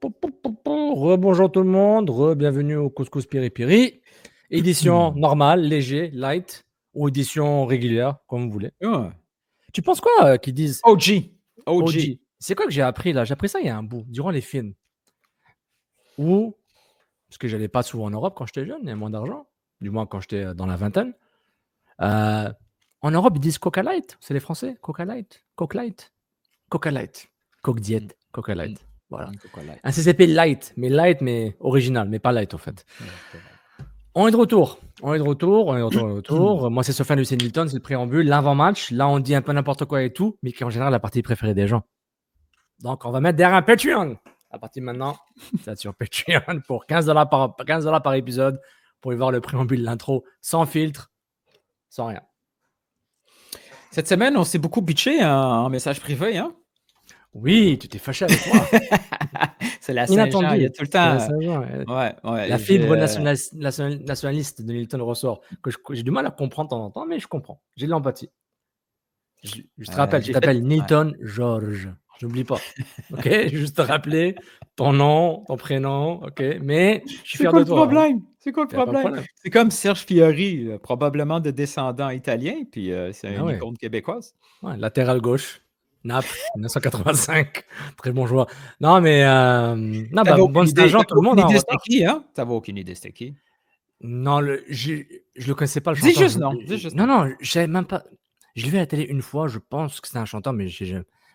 Rebonjour tout le monde, bienvenue au Couscous Piri Piri. Édition normale, léger, light, ou édition régulière, comme vous voulez. Ouais. Tu penses quoi qu'ils disent OG. OG? C'est quoi que j'ai appris là? J'ai appris ça il y a un bout, durant les films. Ou, parce que j'allais pas souvent en Europe quand j'étais jeune, il y a moins d'argent, du moins quand j'étais dans la vingtaine. En Europe, ils disent Coca Light, c'est les Français, Coca Light, Coke Light, Coca Light, Coke Diet, Coca Light. Voilà. Un CCP light, mais original, mais pas light en fait. On est de retour. Moi, c'est Sofiane Lucien Nilton, c'est le préambule, l'avant-match. Là, on dit un peu n'importe quoi et tout, mais qui est en général la partie préférée des gens. Donc, on va mettre derrière un Patreon. À partir de maintenant, c'est sur Patreon pour $15 par épisode pour y voir le préambule, l'intro, sans filtre, sans rien. Cette semaine, on s'est beaucoup bitché en message privé, hein? Oui, tu t'es fâché avec moi. C'est la Saint-Jean, il y a tout le temps. Ouais. La fibre nationaliste de Nilton ressort, que j'ai du mal à comprendre de temps en temps, mais je comprends. J'ai de l'empathie. Je te rappelle, tu t'appelles Nilton Georges. N'oublie pas. Ok, juste te rappeler ton nom, ton prénom, ok, mais je suis fier de toi. C'est quoi le problème? C'est comme Serge Fiori, probablement de descendants italiens, puis c'est une icône québécoise. Ouais, latéral gauche. Naples, 1985. Très bon joueur. Non, mais bonne stagion, tout le monde. T'avais aucune idée, c'était qui? Non, je le connaissais pas, le chanteur. Dis juste non. Non, je savais même pas. Je l'ai vu à la télé une fois, je pense que c'était un chanteur, mais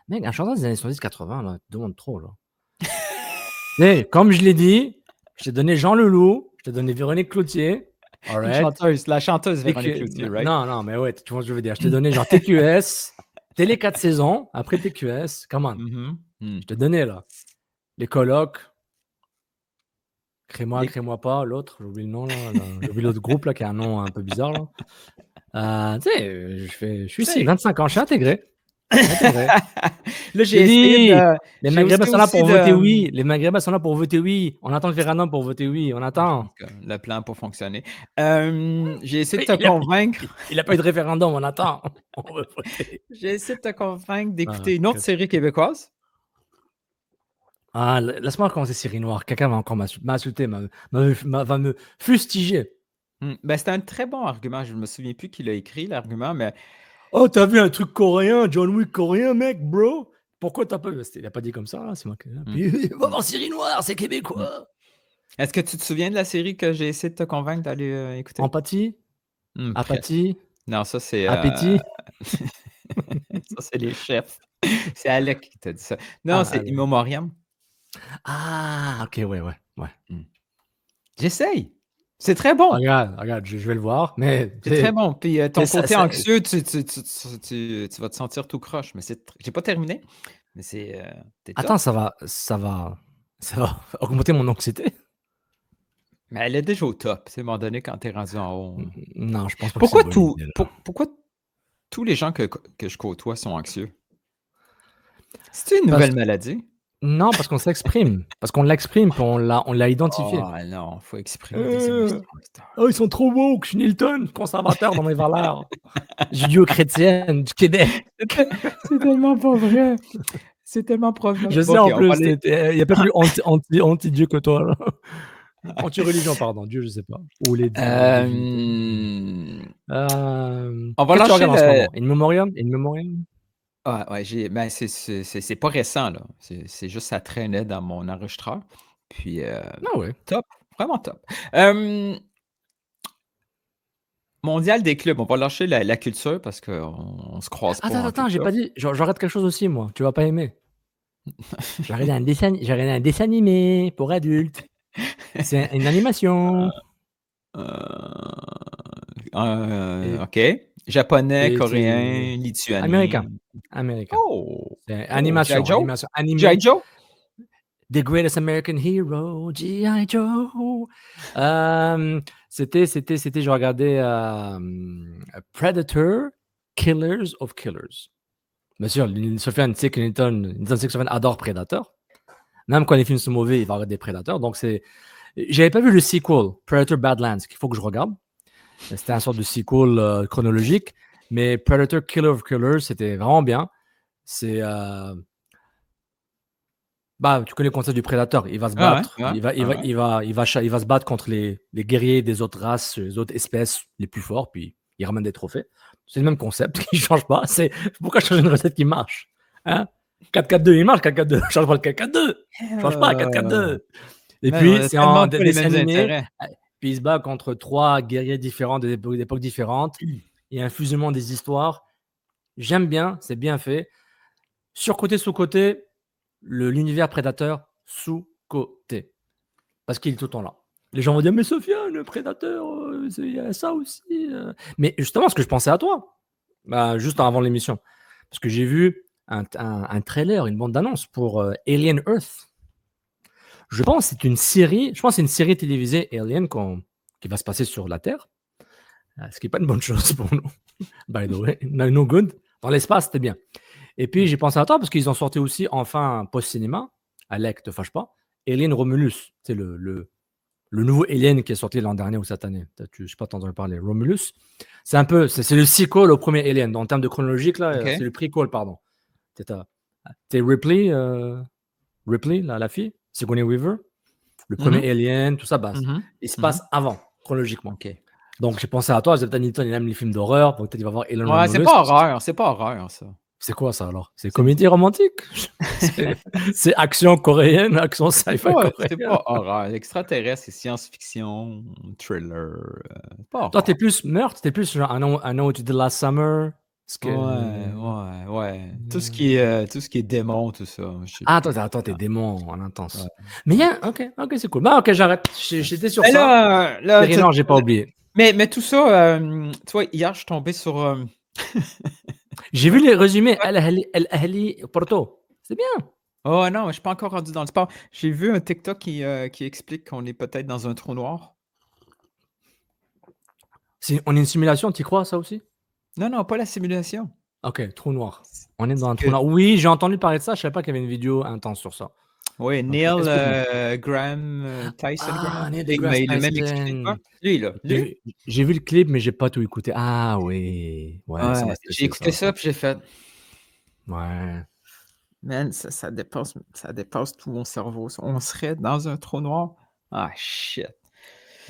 mec, un chanteur des années 70-80, là, tu demandes trop, là. Mais comme je l'ai dit, je t'ai donné Jean Leloup, je t'ai donné Véronique Cloutier. La chanteuse Véronique Cloutier, right? Non, mais ouais, tu vois ce que je veux dire. Je t'ai donné genre TQS, Télé 4 saisons, après TQS, come on. Je t'ai donné, là. Les colocs. Crée-moi pas, l'autre, j'ai oublié le nom, là. J'ai oublié l'autre groupe, là, qui a un nom un peu bizarre, là. Tu sais, je suis ici, 25 ans, je suis intégré. Là, j'ai essayé de... Les Maghrébins sont là pour voter oui. Les Maghrébins sont là pour voter oui. On attend le référendum pour voter oui. On attend. Le plan pour fonctionner. J'ai essayé de te convaincre. Il n'a pas eu de référendum, on attend. On veut voter. J'ai essayé de te convaincre d'écouter une autre série québécoise. Laisse-moi commencer Série Noire. Quelqu'un va encore m'insulter, va me fustiger. C'était un très bon argument. Je ne me souviens plus qui l'a écrit, l'argument, mais... Oh, t'as vu un truc coréen, John Wick coréen, mec, bro? Pourquoi t'as pas... Il n'a pas dit comme ça, là, c'est moi qui... Puis, va voir Série Noire, c'est québécois. Est-ce que tu te souviens de la série que j'ai essayé de te convaincre d'aller écouter? Empathie? Apathie? Non, ça, c'est... Appétit? Ça, c'est les chefs. C'est Alec qui t'a dit ça. Non, c'est Immemoriam. Ok, ouais. J'essaye. C'est très bon. Regarde, je vais le voir, mais... C'est très bon. Puis ton côté anxieux, tu vas te sentir tout croche. Mais j'ai pas terminé. Mais c'est... Attends, ça va augmenter mon anxiété? Mais elle est déjà au top. C'est à un moment donné quand t'es rendu en haut. Non, je pense pas pourquoi pourquoi tous les gens que je côtoie sont anxieux? C'est une nouvelle maladie? Non, parce qu'on s'exprime. Parce qu'on l'exprime, puis on l'a identifié. Oh non, faut exprimer des émotions. Oh, ils sont trop woke, je suis Nilton, conservateur dans mes valeurs. Judéo-chrétienne du Québec. C'est tellement pas vrai. C'est tellement proche. Je sais, en plus, il n'y a pas plus anti-Dieu que toi, là. Anti-religion, pardon. Dieu, je sais pas. Ou les dieux. On va lâcher le... In Memoriam? Ouais, c'est pas récent, là. C'est juste ça traînait dans mon enregistreur. Puis, top, vraiment top. Mondial des clubs, on va lâcher la culture parce qu'on se croise pas. Attends, j'ai pas dit. J'arrête quelque chose aussi, moi. Tu vas pas aimer. J'ai regardé un dessin animé pour adultes. C'est une animation. OK. Japonais, coréen, lituanien. Américain. Oh! C'est animation. G.I. Joe? The Greatest American Hero, G.I. Joe. C'était, je regardais Predator, Killers of Killers. Bien sûr, Sofiane sait que Sofiane adore Predator. Même quand les films sont mauvais, il va regarder Predator. Donc, j'avais pas vu le sequel, Predator Badlands, qu'il faut que je regarde. C'était un sorte de sequel chronologique. Mais Predator Killer of Killers, c'était vraiment bien. C'est... Bah, tu connais le concept du prédateur. Il va se Ah ouais, battre. ouais, Il va se battre contre les guerriers des autres races, les autres espèces les plus forts, puis il ramène des trophées. C'est le même concept qui ne change pas. C'est pourquoi changer une recette qui marche. Hein? 4-4-2, il marche, 4-4-2. Change pas le 4-4-2. Change pas, 4-4-2. Et Man, on puis, a c'est tellement en pas les dessin mêmes animé. intérêts. Puis il se bat contre 3 guerriers différents d'époques différentes. Il y a un fusionnement des histoires. J'aime bien, c'est bien fait. Surcoté, sous-côté, l'univers prédateur, sous-côté. Parce qu'il est tout le temps là. Les gens vont dire, mais Sofiane, le prédateur, il y a ça aussi. Mais justement, ce que je pensais à toi, bah, juste avant l'émission, parce que j'ai vu un trailer, une bande-annonce pour Alien Earth. Je pense que c'est une série, télévisée Alien qui va se passer sur la Terre, ce qui n'est pas une bonne chose pour nous, by the way. No good. Dans l'espace, c'était bien. Et puis, j'ai pensé à toi parce qu'ils ont sorti aussi, enfin, post-cinéma, Alec, te fâche pas, Alien Romulus. C'est le nouveau Alien qui est sorti l'an dernier ou cette année. Je ne sais pas, t'as entendu parler. Romulus. C'est un peu, c'est le sequel au premier Alien. En termes de chronologique, là, Ok. c'est le prequel, pardon. C'est Ripley, la fille, Sigourney Weaver. Le premier Alien, tout ça, bah, il se passe avant, chronologiquement. Ok. Donc, j'ai pensé à toi, Newton, il aime les films d'horreur, donc peut-être il va voir Alien Ouais, Romulus. c'est pas horreur, ça. C'est quoi ça alors? C'est comédie romantique? C'est action coréenne, action sci-fi C'est coréenne. pas horreur. Extraterrestre, c'est science-fiction, thriller. C'est pas Toi, horreur. t'es plus meurtre, t'es plus genre I know what you did last summer. Ouais. Tout ce qui est démon, tout ça. Ah, toi, t'es démon en intense. Ouais. Mais il y a. Ok, c'est cool. Bah, ok, j'arrête. J'étais sur ça. Là, non, j'ai pas oublié. Mais tout ça, tu vois, hier, je suis tombé sur. J'ai vu les résumés. El Ahly Porto. C'est bien. Oh non, je suis pas encore rendu dans le sport. J'ai vu un TikTok qui explique qu'on est peut-être dans un trou noir. On est une simulation, tu crois ça aussi? Non, pas la simulation. Ok, trou noir. On est dans un trou noir. Oui, j'ai entendu parler de ça. Je savais pas qu'il y avait une vidéo intense sur ça. Oui, Neil Graham Tyson. Neil deGrasse il a même Tyson. expliqué quoi? Lui, là. J'ai vu le clip, mais j'ai pas tout écouté. Ah oui. Ouais, j'ai écouté ça, puis j'ai fait. Ouais. Man, ça dépasse tout mon cerveau. On serait dans un trou noir. Ah, shit.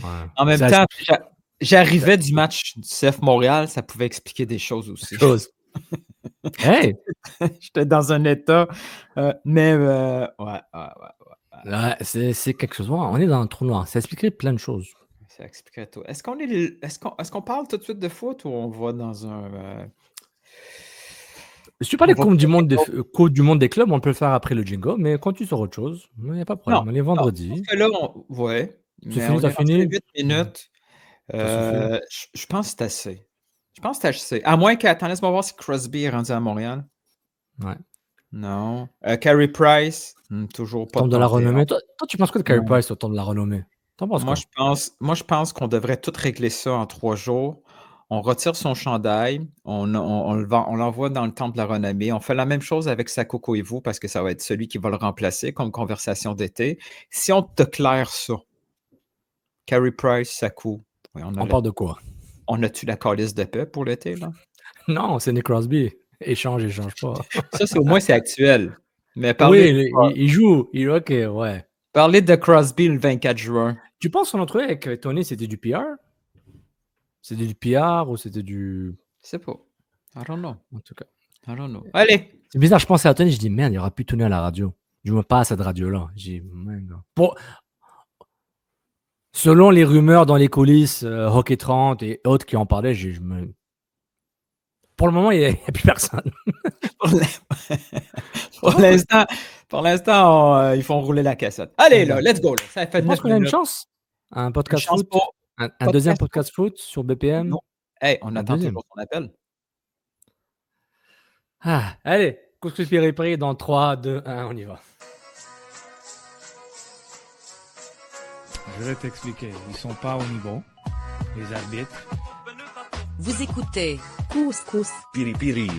Ouais. En même temps, j'arrivais du match du CF Montréal, ça pouvait expliquer des choses aussi. Hey! J'étais dans un état, mais ouais. C'est quelque chose. On est dans un trou noir. Ça expliquerait plein de choses. Ça expliquerait tout. Est-ce qu'on parle tout de suite de foot ou on va dans un... Si tu parlais Coupe du monde des clubs, on peut le faire après le jingle, mais quand tu sors autre chose, il n'y a pas de problème. On est vendredi. Parce que là, ouais. C'est fini, t'as fini? 8 minutes. Je pense que c'est assez. À moins que... Attends, laisse-moi voir si Crosby est rendu à Montréal. Ouais. Non. Carey Price, toujours pas. Tombe de la renommée. Toi, tu penses quoi de Carey Price au temps de la renommée? T'en penses quoi? Moi, je pense qu'on devrait tout régler ça en 3 jours. On retire son chandail, on l'envoie dans le temple de la renommée. On fait la même chose avec Sakho Koivu parce que ça va être celui qui va le remplacer comme conversation d'été. Si on te claire ça, Carey Price, Sakho, on parle de quoi? On a-tu la calice de paix pour l'été, là? Non, c'est Nick Crosby. Échange pas. Ça, au moins, c'est actuel. Mais il joue. OK, ouais. Parler de Crosby le 24 juin. Tu penses qu'on a trouvé avec Tony, c'était du PR? C'était du PR ou c'était du... Je sais pas. I don't know. En tout cas. I don't know. Allez! C'est bizarre, je pensais à Tony, je dis, merde, il n'y aura plus Tony à la radio. Je ne vois pas à cette radio-là. Selon les rumeurs dans les coulisses, Hockey 30 et autres qui en parlaient, pour le moment, il n'y a plus personne. Pour l'instant, ils font rouler la cassette. Allez, là, let's go. Là. Ça fait 9 minutes. Je pense qu'on a une chance. Un podcast foot. Un deuxième podcast foot sur BPM. Non. Hey, on attend toujours ton appel. Allez, couscous piri dans 3, 2, 1, on y va. Je vais t'expliquer. Ils sont pas au niveau, les arbitres. Vous écoutez Couscous Piripiri.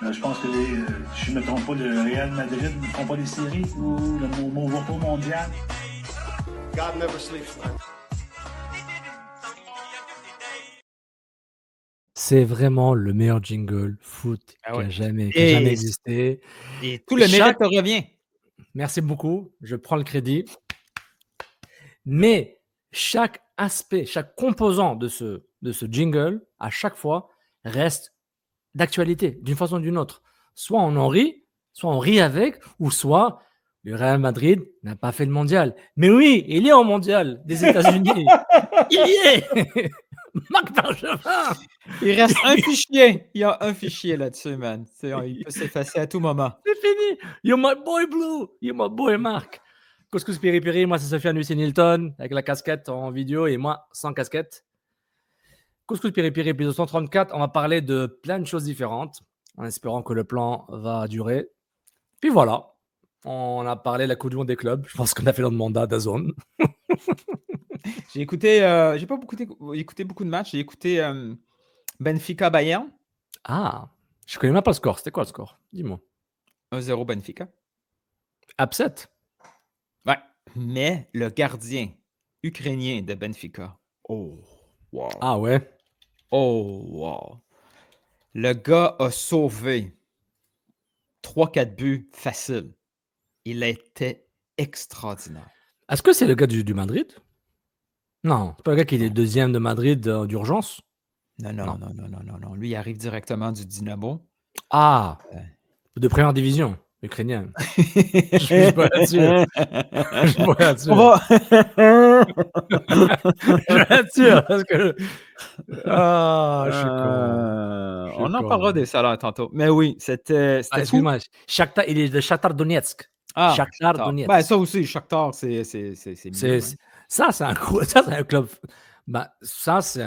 Je pense que, si je ne me trompe pas, le Real Madrid ne font pas les séries ou le repos mondial. God never sleeps, man. C'est vraiment le meilleur jingle foot Ah qui ouais. a jamais Et existé. tout le mérite Chaque te revient. Merci beaucoup, je prends le crédit. Mais chaque aspect, chaque composant de ce jingle, à chaque fois, reste d'actualité, d'une façon ou d'une autre. Soit on en rit, soit on rit avec, ou soit le Real Madrid n'a pas fait le mondial. Mais oui, il est en mondial des États-Unis. Il y est. Marc Bergevin. Il reste un fichier. Il y a un fichier là-dessus, man. Il peut s'effacer à tout moment. C'est fini. You're my boy Blue. You're my boy Marc. Couscous Piri Piri, moi c'est Sofiane Hussein Hilton avec la casquette en vidéo et moi sans casquette. Couscous Piri Piri, épisode 134. On va parler de plein de choses différentes en espérant que le plan va durer. Puis voilà, on a parlé de la Coupe du Monde des clubs. Je pense qu'on a fait notre mandat d'Azone. J'ai écouté, j'ai pas écouté beaucoup de matchs. J'ai écouté Benfica Bayern. Ah, je connais même pas le score. C'était quoi le score? Dis-moi. 1-0 Benfica. Upset. Ouais. Mais le gardien ukrainien de Benfica. Oh, wow. Ah ouais. Oh, wow. Le gars a sauvé 3-4 buts faciles. Il était extraordinaire. Est-ce que c'est le gars du Madrid? Non, c'est pas le gars qui est deuxième de Madrid d'urgence. Non. Lui, il arrive directement du Dynamo. Ah, de première division, ukrainien. Je suis pas là-dessus. Je suis pas là-dessus. Je suis là-dessus parce que. Ah, je suis con. On en parlera des salaires tantôt. Mais oui, c'était fou. Excuse-moi, Shakhtar, il est de Shakhtar Donetsk. Ah, Shakhtar Donetsk. Ben, ça aussi, Shakhtar, c'est mieux, hein. Ça, c'est un club. Ben, ça, c'est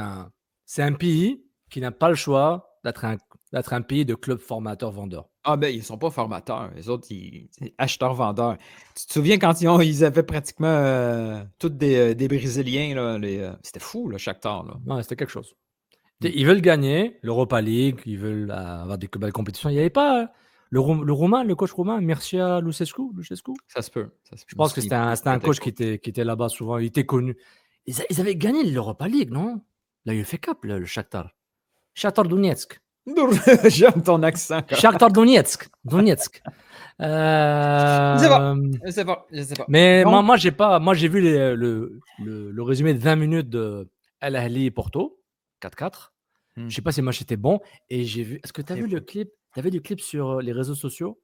un pays qui n'a pas le choix d'être un pays de club formateur-vendeur. Ah, ben, ils sont pas formateurs. Les autres, c'est acheteurs-vendeurs. Tu te souviens quand ils avaient pratiquement tous des Brésiliens, là, c'était fou, le Shakhtar. Là. Ouais, c'était quelque chose. Ils veulent gagner l'Europa League, ils veulent avoir des belles compétitions. Il n'y avait pas le coach roumain, Mircea Lucescu. Ça se peut. Je pense que c'était un coach qui était là-bas souvent. Il était connu. Ils avaient gagné l'Europa League, non? La UEFA Cup, le Shakhtar. Shakhtar Donetsk. J'aime ton accent. Shakhtar Donetsk. Je sais pas. Mais Donc, moi, j'ai vu le résumé de 20 minutes de Al Ahly et Porto, 4-4. Je sais pas si le match était bon. Et j'ai vu. Est-ce que tu as vu le clip? Tu avais du clip sur les réseaux sociaux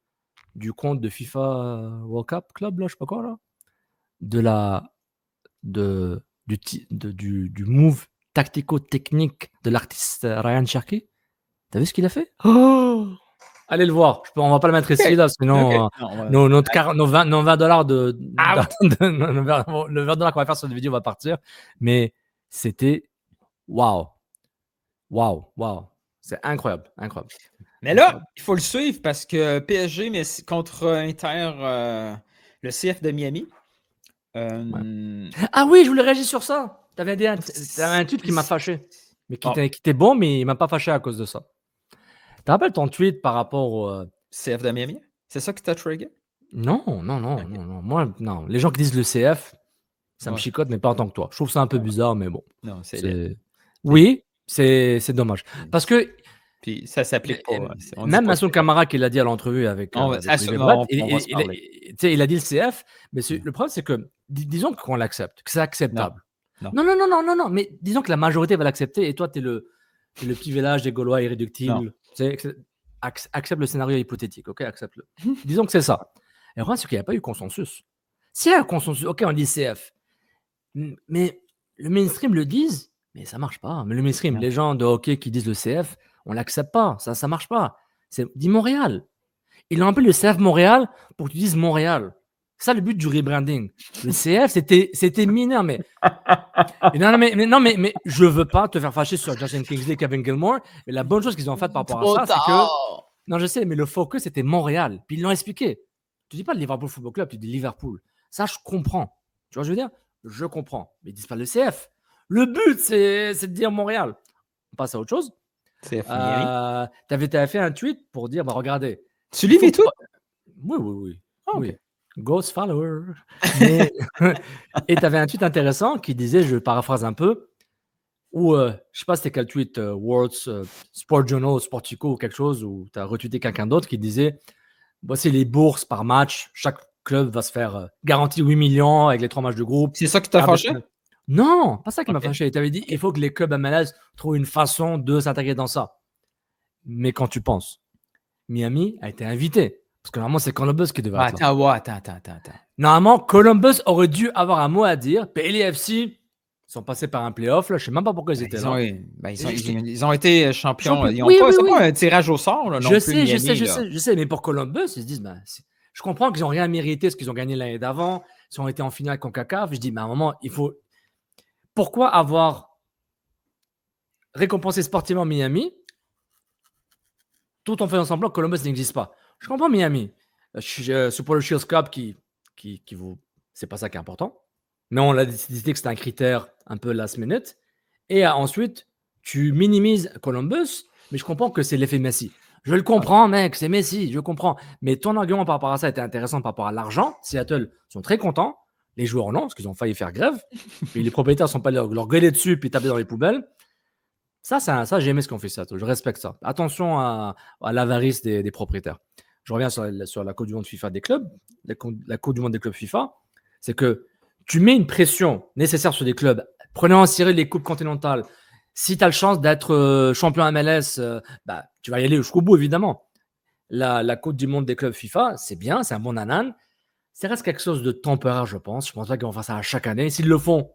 du compte de FIFA World Cup Club, là, je sais pas quoi, là? Du move tactico-technique de l'artiste Ryan Cherky. T'as vu ce qu'il a fait? Oh, allez le voir. On va pas le mettre ici, là, sinon nos $20 le $20 qu'on va faire sur la vidéo va partir. Mais c'était waouh. C'est incroyable. Mais là, il faut le suivre parce que PSG mais contre Inter, le CF de Miami. Ah oui, je voulais réagir sur ça. T'avais un tweet qui m'a fâché. Mais qui était bon, mais il m'a pas fâché à cause de ça. Tu te rappelles ton tweet par rapport au CF de Miami? C'est ça qui t'a trigger? Non. Moi, non. Les gens qui disent le CF, ça me chicote, mais pas en tant que toi. Je trouve ça un peu bizarre, mais bon. Non, Oui, c'est dommage. Parce que. Puis ça s'applique pas. Même Massoud Camara qui l'a dit à l'entrevue avec. Il a dit le CF, mais le problème, c'est que disons qu'on l'accepte, que c'est acceptable. Non, mais disons que la majorité va l'accepter et toi, tu es le petit village des Gaulois irréductibles. Accepte le scénario hypothétique, ok? Accepte-le. Disons que c'est ça. Et le problème, c'est qu'il n'y a pas eu consensus. S'il y a un consensus, ok, on dit CF. Mais le mainstream le disent, mais ça marche pas. Mais le mainstream, les gens de hockey qui disent le CF, on l'accepte pas. Ça marche pas. Dis Montréal. Ils ont appelé le CF Montréal pour que tu dises Montréal. C'est ça le but du rebranding. Le CF, c'était mineur, mais. mais je veux pas te faire fâcher sur Justin Kingsley et Kevin Gilmore. Mais la bonne chose qu'ils ont faite par rapport à ça, c'est que. Non, je sais, mais le focus c'était Montréal. Puis ils l'ont expliqué. Tu dis pas le Liverpool Football Club, tu dis Liverpool. Ça, je comprends. Tu vois, je veux dire, je comprends. Mais ils disent pas le CF. Le but, c'est de dire Montréal. On passe à autre chose. C'est fini. T'avais fait un tweet pour dire, regardez. Tu lis mes faut tweets? pas- Oui. Ah, ok. Oui. Ghost follower. Mais- Et tu avais un tweet intéressant qui disait, je paraphrase un peu, ou je sais pas c'était quel tweet, World's Sport Journal, Sportico ou quelque chose, où tu as retweeté quelqu'un d'autre qui disait, voici les bourses par match, chaque club va se faire garantie 8 millions avec les 3 matchs de groupe. C'est ça qui t'a fâché? Non, pas ça qui m'a Ok. fâché. Tu avais dit, il faut que les clubs MLS trouvent une façon de s'intégrer dans ça. Mais quand tu penses, Miami a été invité. Parce que normalement, c'est Columbus qui devait être là. Attends. Normalement, Columbus aurait dû avoir un mot à dire. Puis LAFC sont passés par un playoff. Là. Je ne sais même pas pourquoi ils étaient là. Ils ont été champions. Ils ont Oui, pas, oui, c'est oui. pas un tirage au sort, là, non plus, Miami, je sais. Mais pour Columbus, ils se disent, je comprends qu'ils n'ont rien mérité ce qu'ils ont gagné l'année d'avant. Ils ont été en finale avec CONCACAF. Je dis, mais à un moment, il faut... Pourquoi avoir récompensé sportivement Miami tout en faisant semblant que Columbus n'existe pas? Je comprends Miami. Supporter Shield Cup qui vous... C'est pas ça qui est important. Mais on a décidé que c'était un critère un peu last minute. Et ensuite, tu minimises Columbus, mais je comprends que c'est l'effet Messi. Je le comprends, mec, c'est Messi, je comprends. Mais ton argument par rapport à ça était intéressant par rapport à l'argent. Seattle sont très contents. Les joueurs non, parce qu'ils ont failli faire grève. Puis les propriétaires ne sont pas leur gueuler dessus puis taper dans les poubelles. Ça j'ai aimé ce qu'on fait Seattle. Je respecte ça. Attention à l'avarice des propriétaires. Je reviens sur la Coupe du Monde FIFA des clubs. La Coupe du Monde des clubs FIFA, c'est que tu mets une pression nécessaire sur des clubs. Prenez en série les coupes continentales. Si tu as le chance d'être champion MLS, tu vas y aller jusqu'au bout, évidemment. La Coupe du Monde des clubs FIFA, c'est bien, c'est un bon nanan. Ça reste quelque chose de temporaire, je pense. Je ne pense pas qu'ils vont faire ça à chaque année. S'ils le font,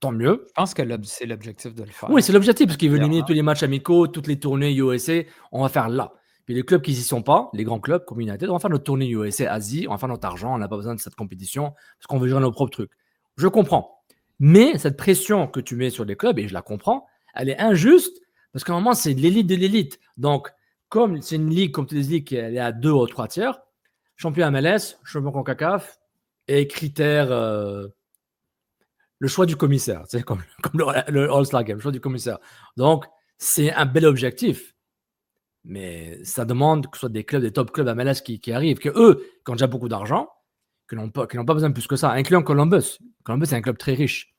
tant mieux. Je pense que c'est l'objectif de le faire. Oui, c'est l'objectif, parce qu'ils veulent éliminer tous les matchs amicaux, toutes les tournées USA. On va faire là. Puis les clubs qui n'y sont pas, les grands clubs comme United, on va faire notre tournée USA, Asie, on va faire notre argent, on n'a pas besoin de cette compétition, parce qu'on veut gérer nos propres trucs. Je comprends. Mais cette pression que tu mets sur les clubs, et je la comprends, elle est injuste, parce qu'à un moment, c'est l'élite de l'élite. Donc, comme c'est une ligue, comme tu dis, qui est à 2 ou 3 tiers, champion MLS, champion CONCACAF, et critère, le choix du commissaire, c'est comme le All-Star Game, le choix du commissaire. Donc, c'est un bel objectif. Mais ça demande que ce soit des clubs, des top clubs MLS qui arrivent, que eux, qui ont déjà beaucoup d'argent, qui n'ont pas besoin de plus que ça, incluant Columbus. Columbus, c'est un club très riche.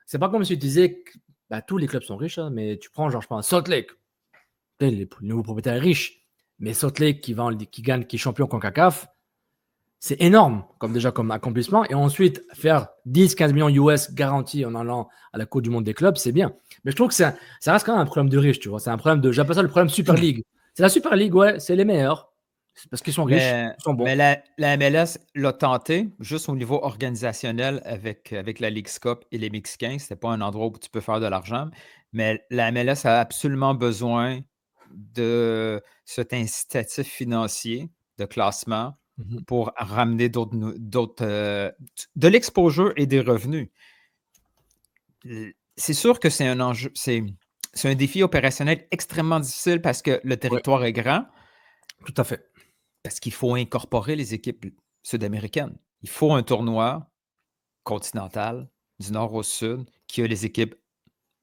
C'est pas comme si tu disais que tous les clubs sont riches, hein, mais tu prends, genre, je pense, Salt Lake. Les nouveaux propriétaires riches. Mais Salt Lake qui gagne, qui est champion CONCACAF, c'est énorme comme accomplissement. Et ensuite, faire 10-15 millions US garantis en allant à la Coupe du Monde des clubs, c'est bien. Mais je trouve que ça reste quand même un problème de riches, tu vois. C'est un problème j'appelle ça le problème Super League. C'est la Super League, ouais, c'est les meilleurs. C'est parce qu'ils sont riches, ils sont bons. Mais la MLS l'a tenté, juste au niveau organisationnel avec la Leagues Cup et les Mexicains. C'était pas un endroit où tu peux faire de l'argent. Mais la MLS a absolument besoin de cet incitatif financier de classement pour ramener de l'exposure et des revenus. C'est sûr que c'est un enjeu, c'est un défi opérationnel extrêmement difficile parce que le territoire est grand. Tout à fait. Parce qu'il faut incorporer les équipes sud-américaines. Il faut un tournoi continental du nord au sud qui a les équipes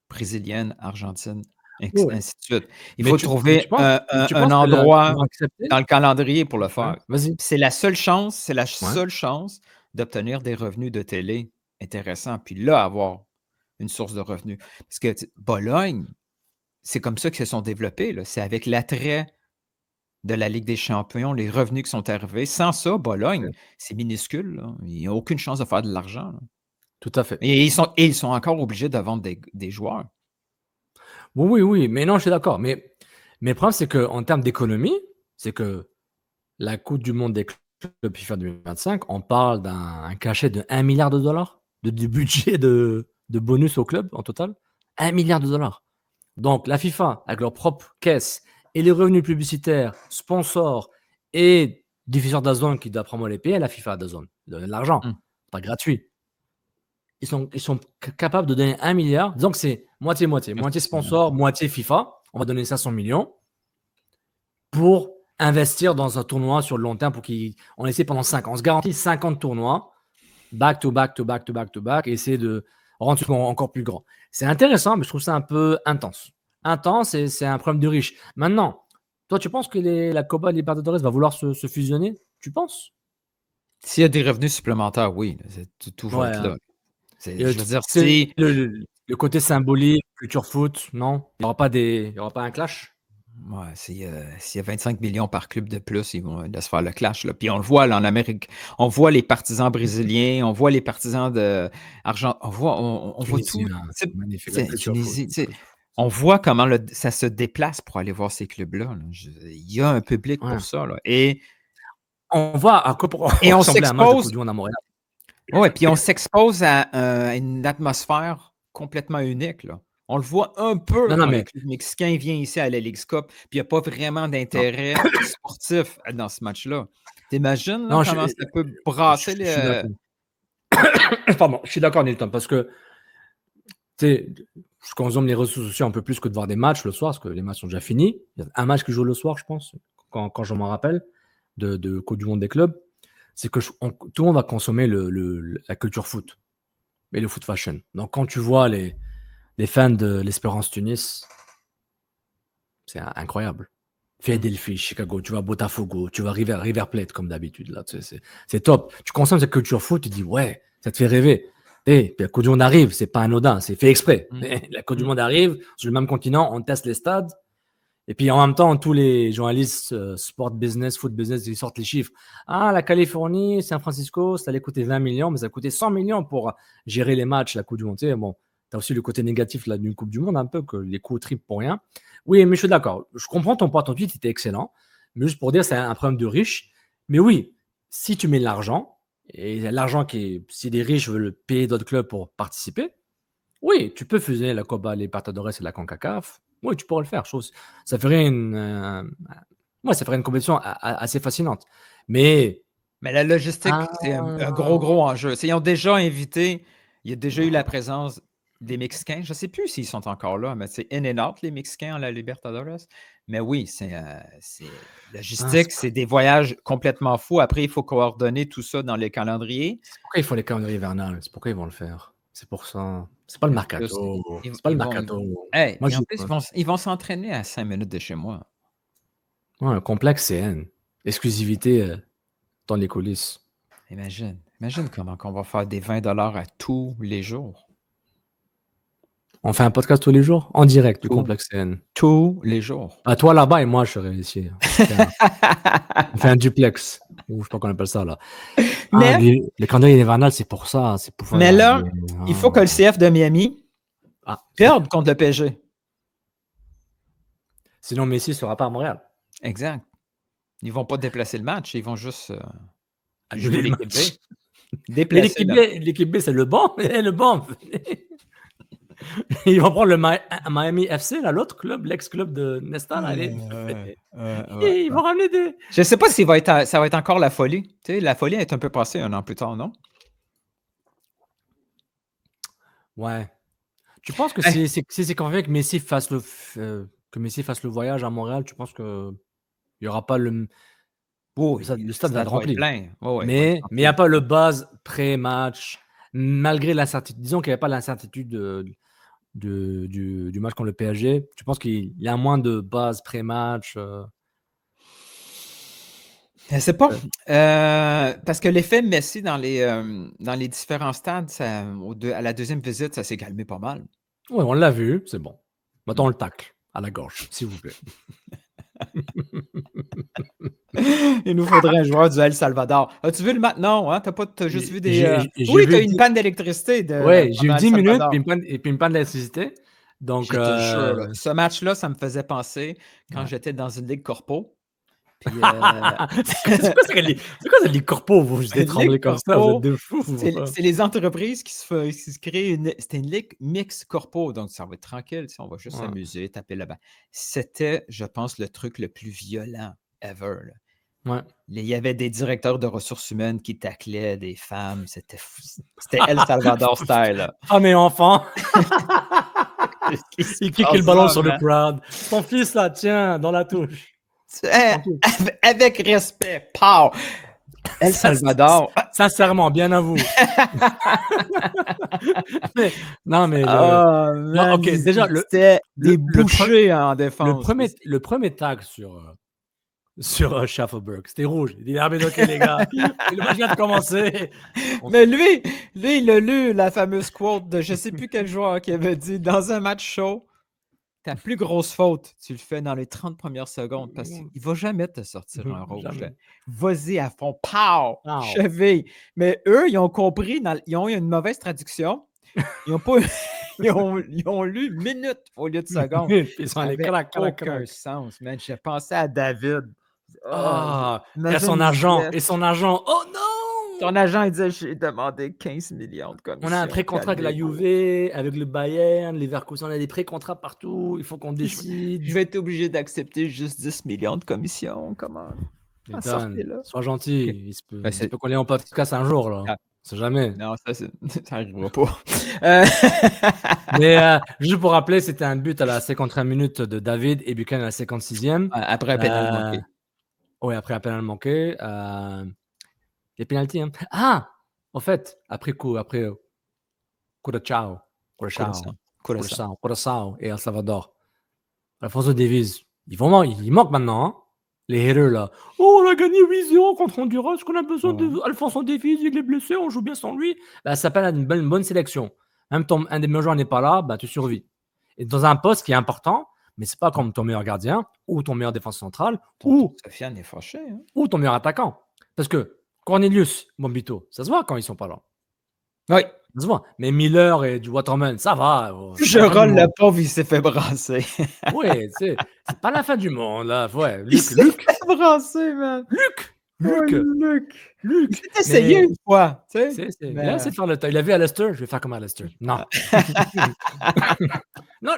brésiliennes, argentines, ainsi de suite. Il faut trouver un endroit dans le calendrier pour le faire. C'est la seule chance, d'obtenir des revenus de télé intéressants, puis là, avoir une source de revenus. Parce que Bologne, c'est comme ça qu'ils se sont développés. Là. C'est avec l'attrait de la Ligue des champions, les revenus qui sont arrivés. Sans ça, Bologne, c'est minuscule. Là. Ils n'ont aucune chance de faire de l'argent. Là. Tout à fait. Et ils sont encore obligés de vendre des joueurs. Oui. Mais non, je suis d'accord. Mais le problème, c'est qu'en termes d'économie, c'est que la Coupe du Monde des clubs FIFA 2025, on parle d'un cachet de 1 milliard de dollars de budget de bonus au club en total. 1 milliard de dollars. Donc, la FIFA, avec leur propre caisse et les revenus publicitaires, sponsors et diffuseurs d'Azone qui doivent prendre les payer, la FIFA à DAZN, donner de l'argent, pas gratuit. Ils sont capables de donner 1 milliard, disons que c'est moitié-moitié, moitié sponsor, moitié FIFA, on va donner 500 millions pour investir dans un tournoi sur le long terme pour qu'on essaie pendant 5 ans. On se garantit 50 tournois, back to back, et essayer de rendre ce encore plus grand. C'est intéressant, mais je trouve ça un peu intense. un temps, c'est un problème de riches. Maintenant, toi, tu penses que la Copa Libertadores va vouloir se fusionner? Tu penses? S'il y a des revenus supplémentaires, oui, tout va Ouais. être là. Et, Je veux dire, c'est si... le côté symbolique, culture foot, non? Il n'y aura pas un clash? Ouais, s'il y a 25 millions par club de plus, ils vont laisser faire le clash. Là. Puis on le voit là, en Amérique. On voit les partisans brésiliens, on voit les partisans d'Argentine. On voit tout. Tunisien, c'est magnifique. La culture Tunisie, foot. tu sais, on voit comment ça se déplace pour aller voir ces clubs-là. Là. Il y a un public Ouais. pour ça. Là. Et On voit à quoi pour Et on ressembler à un match de s'expose- Coupe du Monde à Montréal. ouais, puis on s'expose à une atmosphère complètement unique. Là. On le voit un peu Non, quand mais- le club mexicain vient ici à la Leagues Cup, puis il n'y a pas vraiment d'intérêt sportif dans ce match-là. T'imagines là, Non, comment ça peut brasser je suis le... d'accord. Pardon, je suis d'accord, Nilton, parce que tu sais, je consomme les réseaux sociaux un peu plus que de voir des matchs le soir, parce que les matchs sont déjà finis. Il y a un match qui joue le soir, je pense, quand je m'en rappelle, de Coupe du Monde des clubs. C'est que tout le monde va consommer la culture foot, mais le foot fashion. Donc quand tu vois les fans de l'Espérance Tunis, c'est incroyable. Philadelphie, Chicago, tu vas Botafogo, tu vas River Plate comme d'habitude. Là, c'est top. Tu consommes cette culture foot, tu dis ouais, ça te fait rêver. Et puis la Coupe du Monde arrive, c'est pas anodin, c'est fait exprès. La Coupe du Monde arrive, sur le même continent, on teste les stades. Et puis en même temps, tous les journalistes sport business, foot business, ils sortent les chiffres. Ah, la Californie, San Francisco, ça allait coûter 20 millions, mais ça a coûté 100 millions pour gérer les matchs, la Coupe du Monde. Tu sais, bon, tu as aussi le côté négatif là, d'une Coupe du Monde, un peu, que les coûts triplent pour rien. Oui, mais je suis d'accord. Je comprends ton point, ton tweet était excellent. Mais juste pour dire, c'est un problème de riches. Mais oui, si tu mets de l'argent, et l'argent si des riches veulent payer d'autres clubs pour participer, oui, tu peux fusionner la Copa Libertadores et la CONCACAF. Oui, tu pourrais le faire. Ça ferait ça ferait une compétition assez fascinante. Mais la logistique, c'est un gros enjeu. Ils ont déjà invité, il y a déjà eu la présence des Mexicains. Je ne sais plus s'ils sont encore là, mais c'est in and out, les Mexicains à la Libertadores. Mais oui, c'est logistique, c'est des voyages complètement fous. Après, il faut coordonner tout ça dans les calendriers. Pourquoi il faut les calendriers hivernales? C'est pourquoi ils vont le faire. C'est pour ça. C'est pas le mercato. C'est pas le mercato. Hey, Moi, en plus, ils vont s'entraîner à 5 minutes de chez moi. Ouais, un complexe CN. Exclusivité dans les coulisses. Imagine comment on va faire des 20$ à tous les jours. On fait un podcast tous les jours en direct du complexe CN. Tous les jours. À toi là-bas et moi, je serai ici. On fait un duplex. Ou je sais pas qu'on appelle ça là. Mais, les calendriers hivernales, c'est pour ça. C'est pour faire mais là, il faut que le CF de Miami perde contre le PSG. Sinon, Messi ne sera pas à Montréal. Exact. Ils ne vont pas déplacer le match, ils vont juste jouer l'équipe B. Déplacer l'équipe B, c'est le banc. Le banc. Ils vont prendre le Miami FC, là, l'autre club, l'ex-club de Nesta. Là, ils vont ramener des... Je ne sais pas si ça va être encore la folie. Tu sais, la folie est un peu passée un an plus tard, non? Ouais. Tu penses que si c'est convenu que Messi fasse le voyage à Montréal, tu penses qu'il n'y aura pas le... Oh, le stade va être rempli. Plein. Oh, mais il n'y a pas le buzz pré-match, malgré l'incertitude. Disons qu'il n'y avait pas l'incertitude du match contre le PSG. Tu penses qu'il y a moins de buzz pré-match Je ne sais pas. Parce que l'effet Messi dans les différents stades, à la deuxième visite, ça s'est calmé pas mal. Oui, on l'a vu, c'est bon. Maintenant, on le tacle à la gorge, s'il vous plaît. Il nous faudrait un joueur du El Salvador. As-tu vu le match? Non, hein? T'as juste vu des... Oui, tu as une panne d'électricité. Oui, j'ai eu 10 minutes et puis une panne d'électricité. Donc, ce match-là, ça me faisait penser quand j'étais dans une ligue corpo. Puis, c'est quoi cette ligue corpo? Vous êtes tremblé comme ça, vous êtes de fou. C'est les entreprises qui se créent. C'était une ligue mix corpo, donc ça va être tranquille. On va juste s'amuser, taper là-bas. C'était, je pense, le truc le plus violent ever. Ouais. Il y avait des directeurs de ressources humaines qui taclaient des femmes. C'était fou. C'était El Salvador style. Ah, mais enfant! Il kick le ballon sur le crowd. Ton fils, là, tiens, dans la touche. Avec respect. Pow! El Salvador. Sincèrement, bien à vous. Non, mais man, ok, déjà, c'était le- des le bouchées en défense. le premier tag sur Schaffelberg, c'était rouge. Il dit, ah, mais ok, les gars, le match vient de commencer. Mais lui, il a lu la fameuse quote de je sais plus quel joueur qui avait dit dans un match chaud, ta plus grosse faute, tu le fais dans les 30 premières secondes parce qu'il va jamais te sortir un rouge. Jamais. Vas-y à fond, pow, Pow. cheville. Mais eux, ils ont compris, ils ont eu une mauvaise traduction. Ils ont pas. Ils ont lu minutes au lieu de secondes. Puis ils sont Ça allés avait crac, crac, aucun crac. sens, man. J'ai pensé à David. Ah, et imagine son il agent, se laisse. oh non! Ton agent, il disait, j'ai demandé 15 millions de commissions. On a un pré-contrat avec la Juve, avec le Bayern, les Leverkusen, on a des pré-contrats partout, il faut qu'on décide. Je vais être obligé d'accepter juste 10 millions de commissions. Comment? Ethan, sortez-là. sois gentil, Ok. il se peut, Ben, il se c'est- peut qu'on ait en podcast un jour, là. Ah. On sait jamais. Non, ça arrivera pas. Mais juste pour rappeler, c'était un but à la 51e minute de David et Buchanan à la 56e. Après un pénal manqué. Oui, après un pénal manqué. Les pénaltys, hein. Ah! En fait, après Curaçao et El Salvador. Alfonso Davies, il manque maintenant, hein. Les haters là. Oh, on a gagné 8-0 contre Honduras, qu'on a besoin d'Alfonso Davies, il est blessé, on joue bien sans lui. Bah, ça s'appelle une bonne sélection. Même un des meilleurs joueurs n'est pas là, bah, tu survis. Et dans un poste qui est important, mais c'est pas comme ton meilleur gardien ou ton meilleur défenseur central Sofiane est fâché. Hein? ou ton meilleur attaquant. Parce que Cornelius, Bombito, ça se voit quand ils sont pas là. Oui. Ça se voit. Mais Miller et du Waterman, ça va. Je roll le pauvre, il s'est fait brasser. Oui, c'est pas la fin du monde, là. Ouais, Il s'est fait brasser, man. Luc. Il s'est essayé une fois. Tu sais. Il a essayé de faire le temps. Il a vu Alistair, je vais faire comme Alistair. Non. Non,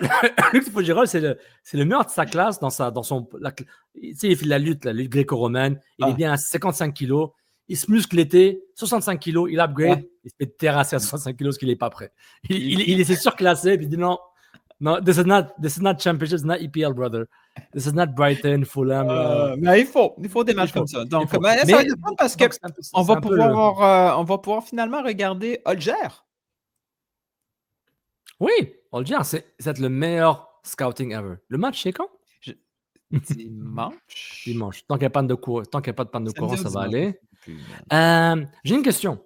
Luc Fogirol, c'est le meilleur de sa classe tu sais, il fait la lutte gréco-romaine. Il est bien à 55 kilos. Il se muscle l'été, 65 kilos, il upgrade, il se fait terrasser à 65 kilos parce qu'il n'est pas prêt. Il essaie de surclasser, puis il dit non, this is not championship, this is not EPL, brother. This is not Brighton, Fulham. Mais il faut des matchs comme ça. Donc, ça va être fun parce qu'on va pouvoir finalement regarder Olger. Oui, Olger, c'est le meilleur scouting ever. Le match, c'est quand? Dimanche. Tant qu'il n'y a pas de panne de courant, ça va aller. J'ai une question.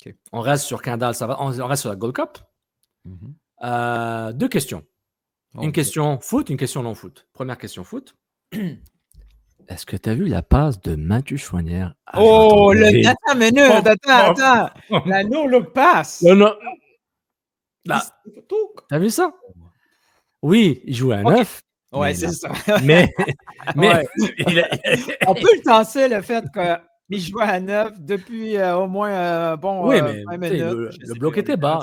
Okay. On reste sur Kendall, on reste sur la Gold Cup. Deux questions. Une question foot, une question non foot. Première question foot. Est-ce que tu as vu la passe de Mathieu Chouanière? Attends. La no-look pass. Non. T'as vu ça? Oui, il jouait à 9. Ouais, c'est ça. Mais on peut le tasser le fait qu'il jouait à 9 depuis au moins 20 minutes. Le bloc était bas.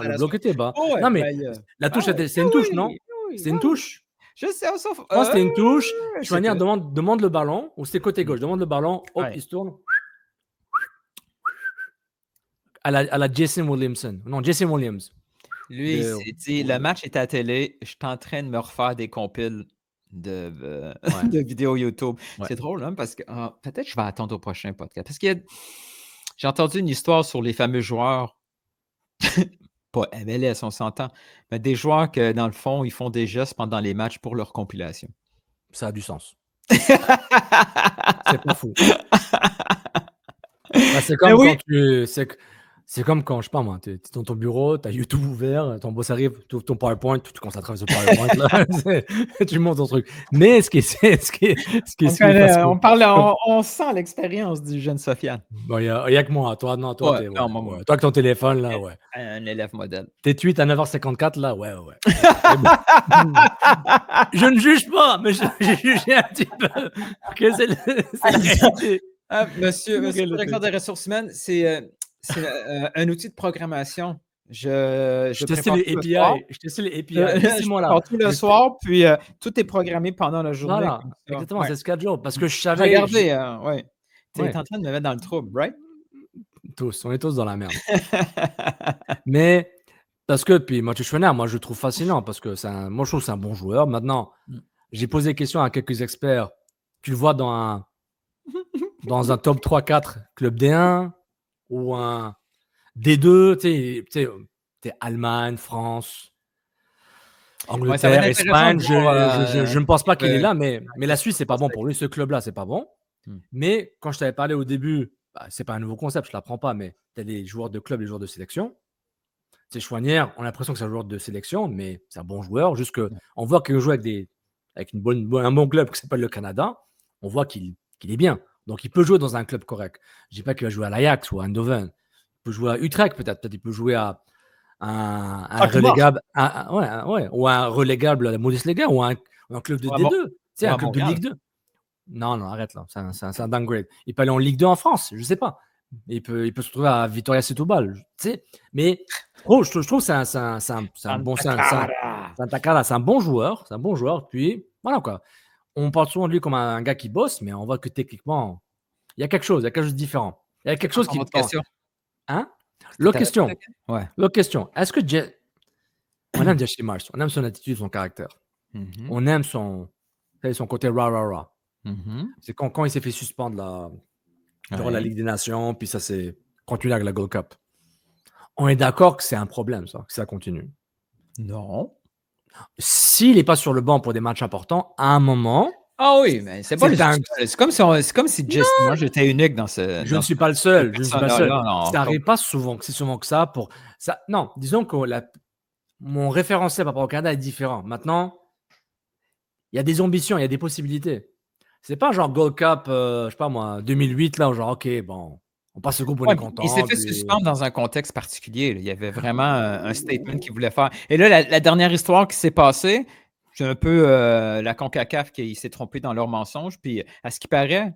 Oh, ouais, non, mais la touche, c'est une touche, non? C'était une touche. Je sais, sauf. C'était une touche. Chouanière demande le ballon, ou c'était côté gauche, demande le ballon, hop, il se tourne. À la Jason Williamson. Non, Jason Williams. Lui, il s'est dit, le match est à la télé, je suis en train de me refaire des compiles de vidéos YouTube. Ouais. C'est drôle, hein, parce que peut-être que je vais attendre au prochain podcast. Parce que j'ai entendu une histoire sur les fameux joueurs, pas MLS, on s'entend, mais des joueurs que, dans le fond, ils font des gestes pendant les matchs pour leur compilation. Ça a du sens. C'est pas fou. C'est comme quand c'est comme quand, je sais pas moi, tu es dans ton bureau, tu as YouTube ouvert, ton boss arrive, tu ouvres ton PowerPoint, tu commences à travailler sur PowerPoint, là, tu montes ton truc. Mais on sent l'expérience du jeune Sofiane. Bon, il y a que moi. Toi, toi avec ton téléphone, là, ouais. Un élève modèle. T'es tweets à 9h54, là, ouais. Je ne juge pas, mais j'ai jugé un petit peu. Okay, c'est la réalité. Monsieur le directeur des ressources humaines, c'est un outil de programmation. Je testais les API. Je testais les API. Je tout le soir, puis tout est programmé pendant la journée. Voilà, exactement, c'est schedule. Parce que je savais. Regardez, tu es en train de me mettre dans le trouble, right? On est tous dans la merde. Mais, parce que, puis Mathieu Chouanière, moi, je le trouve fascinant parce que moi, je trouve que c'est un bon joueur. Maintenant, j'ai posé des questions à quelques experts. Tu le vois dans un dans un top 3-4 club D1 ou un D2, tu sais, Allemagne, France, Ouais, ça va Angleterre, être intéressant Espagne, de voir, je ne pense pas qu'il est là, mais la qu'est-ce Suisse, qui c'est se pas passe bon avec pour lui. Ce club-là, c'est pas bon. Hmm. Mais quand je t'avais parlé au début, c'est pas un nouveau concept, je ne l'apprends pas, mais tu as des joueurs de club et des joueurs de sélection. C'est Chouanière, on a l'impression que c'est un joueur de sélection, mais c'est un bon joueur. Juste qu'on voit qu'il joue avec un bon club qui s'appelle le Canada, on voit qu'il est bien. Donc il peut jouer dans un club correct. Je ne dis pas qu'il va jouer à l'Ajax ou à Eindhoven. Il peut jouer à Utrecht peut-être. Peut-être il peut jouer à un relégable, ou un relégable à la Bundesliga ou un club de D2. C'est un club de Ligue 2. Non, arrête là. C'est un downgrade. Il peut aller en Ligue 2 en France, je ne sais pas. Il peut se retrouver à Vitoria Setúbal. Mais je trouve que c'est un bon c'est un bon joueur. C'est un bon joueur. Puis voilà quoi. On parle souvent de lui comme un gars qui bosse, mais on voit que techniquement, il y a quelque chose de différent. Il y a quelque chose qui. Hein? L'autre question. Ouais. L'autre question. Est-ce que on aime Jesse Marsh, on aime son attitude, son caractère. On aime son côté rah. C'est quand il s'est fait suspendre durant la Ligue des Nations, puis ça s'est continué avec la Gold Cup. On est d'accord que c'est un problème, ça, que ça continue. Non. S'il n'est pas sur le banc pour des matchs importants, à un moment. Ah oui, mais c'est pas c'est comme si Jesse Marsh était unique dans ce. Je ne suis pas le seul. Ça n'arrive pas souvent que ça pour ça. Non, disons que mon référentiel par rapport au Canada est différent. Maintenant, il y a des ambitions, il y a des possibilités. C'est pas genre Gold Cup, je sais pas moi, 2008 là, où genre ok, bon, on passe le groupe, on est content. Il s'est fait suspendre dans un contexte particulier. Là. Il y avait vraiment un statement qu'il voulait faire. Et là, la dernière histoire qui s'est passée, c'est un peu la CONCACAF qui s'est trompée dans leur mensonge. Puis, à ce qui paraît,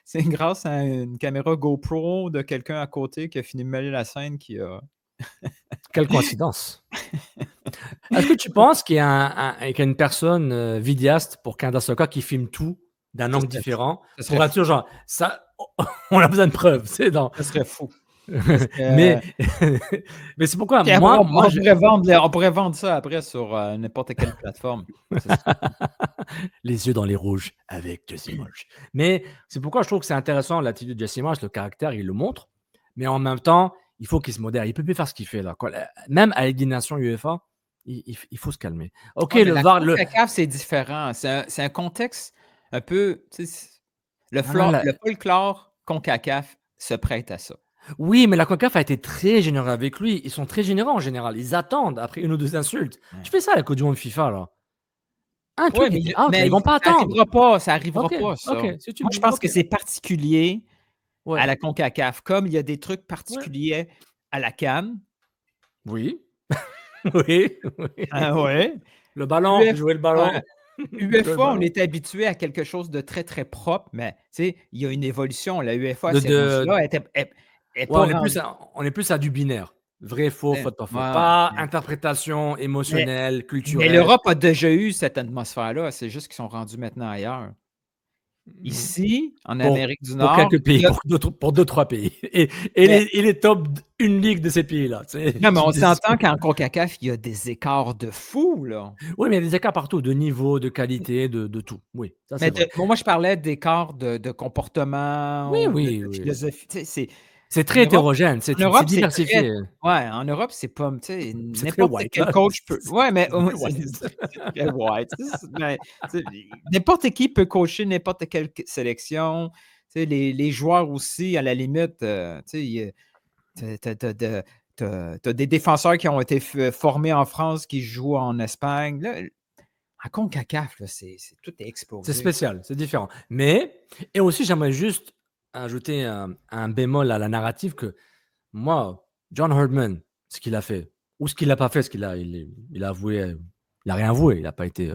c'est grâce à une caméra GoPro de quelqu'un à côté qui a filmé la scène qui a. Quelle coïncidence. Est-ce que tu penses qu'il y a une personne vidéaste pour Canada Soccer qui filme tout d'un angle différent pour être sûr, genre, ça, on a besoin de preuves. Ça serait fou. Mais c'est pourquoi on pourrait vendre ça après sur n'importe quelle plateforme. Les yeux dans les rouges avec Jesse Marsh. Mais c'est pourquoi je trouve que c'est intéressant l'attitude de Jesse Marsh, le caractère, il le montre. Mais en même temps, il faut qu'il se modère. Il peut plus faire ce qu'il fait là. Même à Ligue des Nations UEFA, il faut se calmer. Ok, le VAR, le CACAF, c'est différent. C'est un contexte un peu. Le folklore CONCACAF se prête à ça. Oui, mais la CONCACAF a été très généreux avec lui. Ils sont très généreux en général. Ils attendent après une ou deux insultes. Tu fais ça à la Coupe du Monde FIFA là. Un truc, mais ils vont pas attendre. Ça arrivera pas. Ça. Moi, je pense que c'est particulier à la CONCACAF, comme il y a des trucs particuliers à la CAN. Oui. Oui. Ah ouais. Le ballon, jouer le ballon. Ouais. UEFA, on est habitué à quelque chose de très, très propre, mais il y a une évolution. La UEFA, on est plus à du binaire. Vrai, faux, faute, pas faux. Pas interprétation émotionnelle, culturelle. Mais l'Europe a déjà eu cette atmosphère-là. C'est juste qu'ils sont rendus maintenant ailleurs. Ici, en Amérique du Nord. Pour quelques pays, pour 2-3 pays. Et les top une ligue de ces pays-là. Non, mais on s'entend qu'en CONCACAF, il y a des écarts de fou, là. Oui, mais il y a des écarts partout, de niveau, de qualité, de tout. Oui, ça, c'est vrai. Moi, je parlais d'écarts de comportement, de philosophie. C'est très hétérogène, c'est diversifié. En Europe, c'est pas. N'importe quel coach peut. Ouais, mais. C'est white. N'importe qui peut coacher n'importe quelle sélection. Les joueurs aussi, à la limite, t'as des défenseurs qui ont été formés en France qui jouent en Espagne. Là, à CONCACAF, tout est exposé. C'est spécial, c'est différent. Mais, et aussi, j'aimerais juste ajouter un bémol à la narrative que moi, John Herdman, ce qu'il a fait, ou ce qu'il n'a pas fait, il a avoué, il n'a rien avoué, il n'a pas été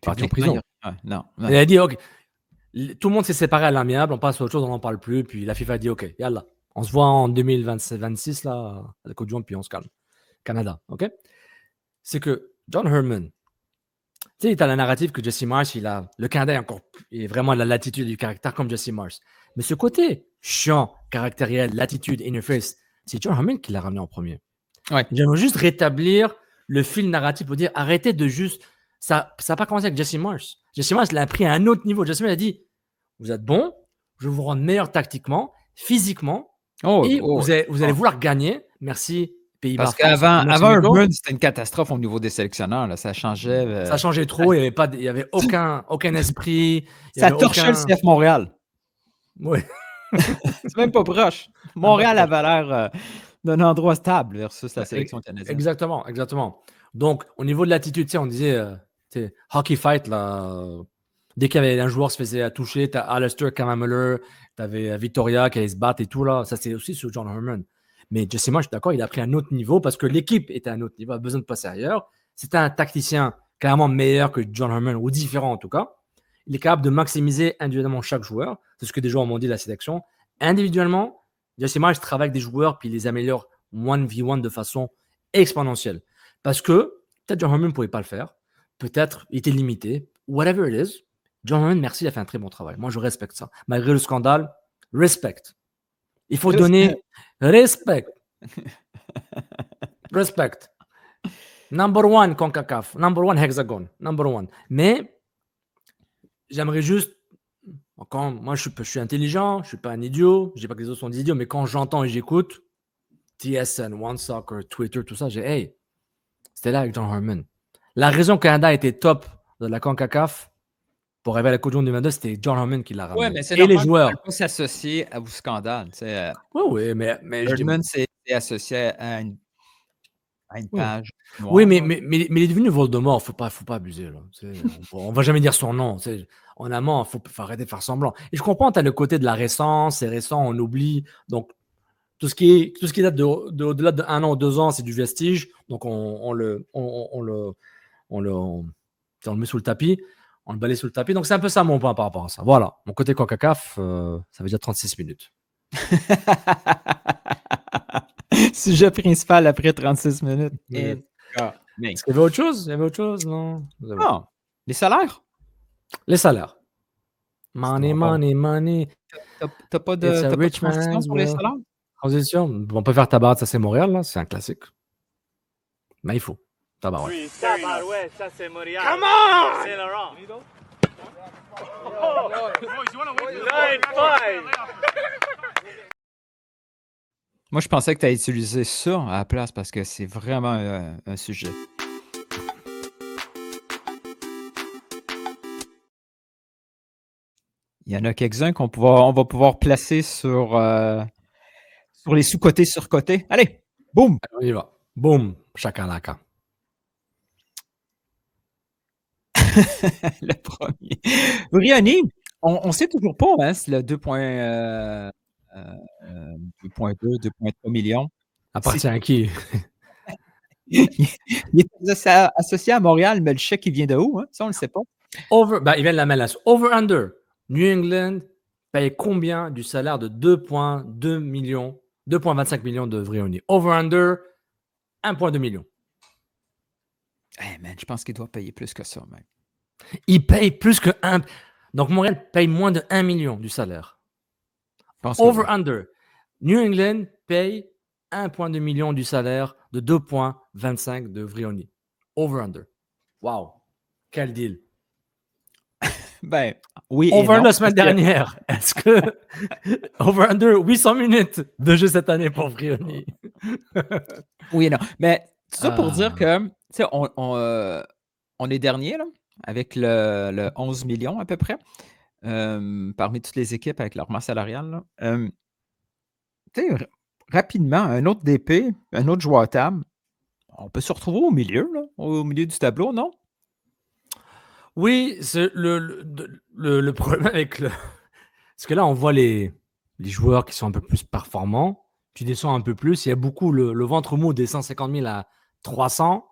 parti en prison. Non. Il a dit, ok, tout le monde s'est séparé à l'amiable, on passe à autre chose, on n'en parle plus, puis la FIFA a dit, ok, yallah, on se voit en 2026 là, à la Côte du Monde, puis on se calme. Canada, ok? C'est que John Herdman, tu sais, tu as la narrative que Jesse Marsh, le Canada est vraiment la latitude du caractère comme Jesse Marsh. Mais ce côté chiant, caractériel, latitude, interface, c'est John Herdman qui l'a ramené en premier. Ouais. J'aimerais juste rétablir le fil narratif pour dire arrêtez de juste. Ça n'a pas commencé avec Jesse Marsh. Jesse Marsh l'a pris à un autre niveau. Jesse Marsh a dit, vous êtes bon, je vais vous rendre meilleur tactiquement, physiquement, et vous allez vouloir gagner. Merci, Pays-Bas. Parce qu'avant Urban, c'était une catastrophe au niveau des sélectionneurs. Là. Ça changeait. Ça changeait trop. Il n'y avait aucun esprit. Ça torchait le CF Montréal. Oui. C'est même pas proche. Montréal avait l'air d'un endroit stable versus la sélection canadienne. Exactement. Donc, au niveau de l'attitude, on disait hockey fight, là, dès qu'il y avait un joueur qui se faisait toucher, tu as Alistair Kammermuller, tu avais Victoria qui allait se battre et tout. Là. Ça, c'est aussi sur John Herman. Mais Jesse Marsh, je suis d'accord, il a pris un autre niveau parce que l'équipe était à un autre niveau, a besoin de passer ailleurs. C'était un tacticien clairement meilleur que John Herman, ou différent en tout cas. Il est capable de maximiser individuellement chaque joueur. C'est ce que des joueurs m'ont dit de la sélection. Individuellement, Jesse Marsh travaille avec des joueurs puis il les améliore 1v1 de façon exponentielle. Parce que peut-être John Herman ne pouvait pas le faire. Peut-être il était limité. Whatever it is. John Herman, merci, il a fait un très bon travail. Moi, je respecte ça. Malgré le scandale, respect. Il faut donner respect. Respect. Number one, CONCACAF. Number one, Hexagon. Number one. Mais j'aimerais juste, moi je suis intelligent, je ne suis pas un idiot, je ne dis pas que les autres sont des idiots, mais quand j'entends et j'écoute TSN, OneSoccer, Twitter, tout ça, hey, c'était là avec John Herman. La raison que Canada était top de la CONCACAF pour arriver à la Coupe du Monde 2022, c'était John Herman qui l'a ramené. Ouais, mais c'est et les joueurs. Ne pas s'associer au scandale. Oui, mais Herman s'est associé à une page. Noire, oui, mais il est devenu Voldemort. Faut pas abuser. Là. On va jamais dire son nom. En amont, il faut arrêter de faire semblant. Et je comprends, tu as le côté de la récence. C'est récent, on oublie. Donc, tout ce qui date au-delà de 1 an ou 2 ans, c'est du vestige. Donc, on le met sous le tapis. On le balaye sous le tapis. Donc, c'est un peu ça mon point par rapport à ça. Voilà. Mon côté CONCACAF, ça veut dire 36 minutes. Sujet principal après 36 minutes. Est-ce qu'il y avait autre chose? Non. Non. Les salaires? Les salaires. Money. T'as pas de transition pour les salaires? Transition. On peut faire Tabarouette, ça c'est Montréal, là. C'est un classique. Mais il faut. Tabarouette. Oui, Tabarouette, ça c'est Montréal. Come on! C'est Laurent. Moi, je pensais que tu as utilisé ça à la place parce que c'est vraiment un sujet. Il y en a quelques-uns on va pouvoir placer sur les sous-côtés, sur-côtés. Allez, boum! On y va. Boum, chakalaka. Le premier. Brioni, on ne sait toujours pas hein, si le 2.2, 2.3 millions. Appartient à qui? Il est associé à Montréal, mais le chèque, il vient de où? Hein? Ça, on ne le sait pas. Il vient de la menace. Over-under. New England paye combien du salaire de 2.2 millions, 2.25 millions de Vrioni? Over-under, 1.2 million. Hey man, je pense qu'il doit payer plus que ça, même. Il paye plus que 1. Donc, Montréal paye moins de 1 million du salaire. Over-under. New England paye 1.2 million du salaire de 2.25 de Vrioni. Over-under. Wow. Quel deal. Ben, oui. Over la semaine dernière. Est-ce que over-under 800 minutes de jeu cette année pour Vrioni? Oui et non. Mais tout ça pour dire que, tu sais, on est dernier, là, avec le 11 millions à peu près, parmi toutes les équipes avec leur masse salariale. Tu sais, rapidement, un autre DP, un autre joueur à table, on peut se retrouver au milieu, là, au milieu du tableau, non? Oui, c'est le problème avec le. Parce que là, on voit les joueurs qui sont un peu plus performants. Tu descends un peu plus. Il y a beaucoup le ventre mou des 150 000 à 300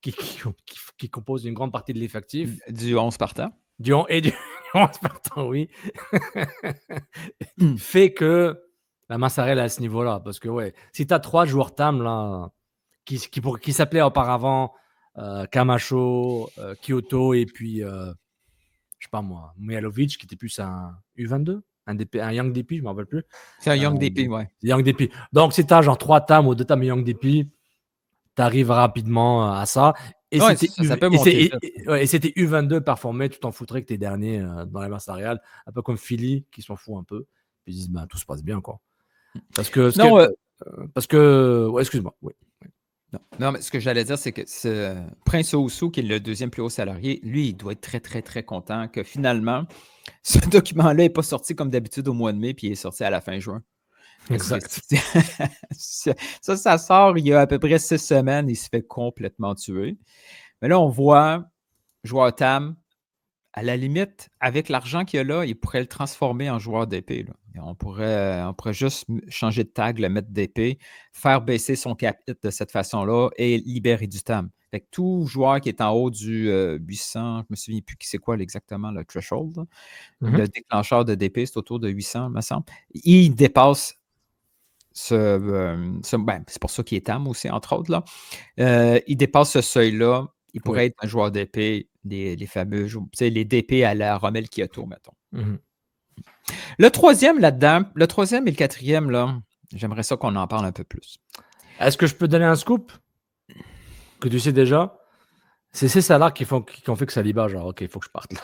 qui compose une grande partie de l'effectif. Du 11 partant. Du 11 partant, oui. Fait que la masse salariale est à ce niveau-là. Parce que, ouais, si tu as 3 joueurs TAM là, qui s'appelaient auparavant Camacho, Kyoto et puis, je sais pas moi, Mijalovic qui était plus un U22, un Young DP, je ne me rappelle plus. C'est un Young DP, ouais. Young DP. Donc, si tu as genre 3 TAM ou 2 TAM et Young DP, tu arrives rapidement à ça. Et Ouais, c'était ça U- peut et monter c'est- vite. et c'était U22 performait, tu t'en foutrais que t'es dernier dans la masse salariale, un peu comme Philly qui s'en fout un peu. Puis ils disent bah, tout se passe bien quoi. Parce que Non, ouais, excuse-moi. Oui. non, mais ce que j'allais dire, c'est que Prince Ousu, qui est le deuxième plus haut salarié, lui, il doit être très, très, très content que finalement, ce document-là n'est pas sorti comme d'habitude au mois de mai, puis il est sorti à la fin juin. Parce que Exact. ça sort il y a à peu près 6 semaines, il se fait complètement tuer. Mais là, on voit joueur TAM, à la limite, avec l'argent qu'il y a là, il pourrait le transformer en joueur d'épée. Là. Et on pourrait juste changer de tag, le mettre d'épée, faire baisser son cap hit de cette façon-là et libérer du TAM. Fait que tout joueur qui est en haut du 800, je ne me souviens plus qui c'est quoi exactement le threshold, là. Le déclencheur de DP, c'est autour de 800, me semble. Il dépasse ben, c'est pour ça qu'il est TAM aussi, entre autres. Là. Il dépasse ce seuil-là. Il pourrait être un joueur d'épée, les fameux, les DP à la Rommel Kyoto, mettons. Mhm. Le troisième là-dedans, le troisième et le quatrième, là, j'aimerais ça qu'on en parle un peu plus. Est-ce que je peux te donner un scoop que tu sais déjà? C'est ces salaires qui ont fait que Saliba, genre, ok, il faut que je parte.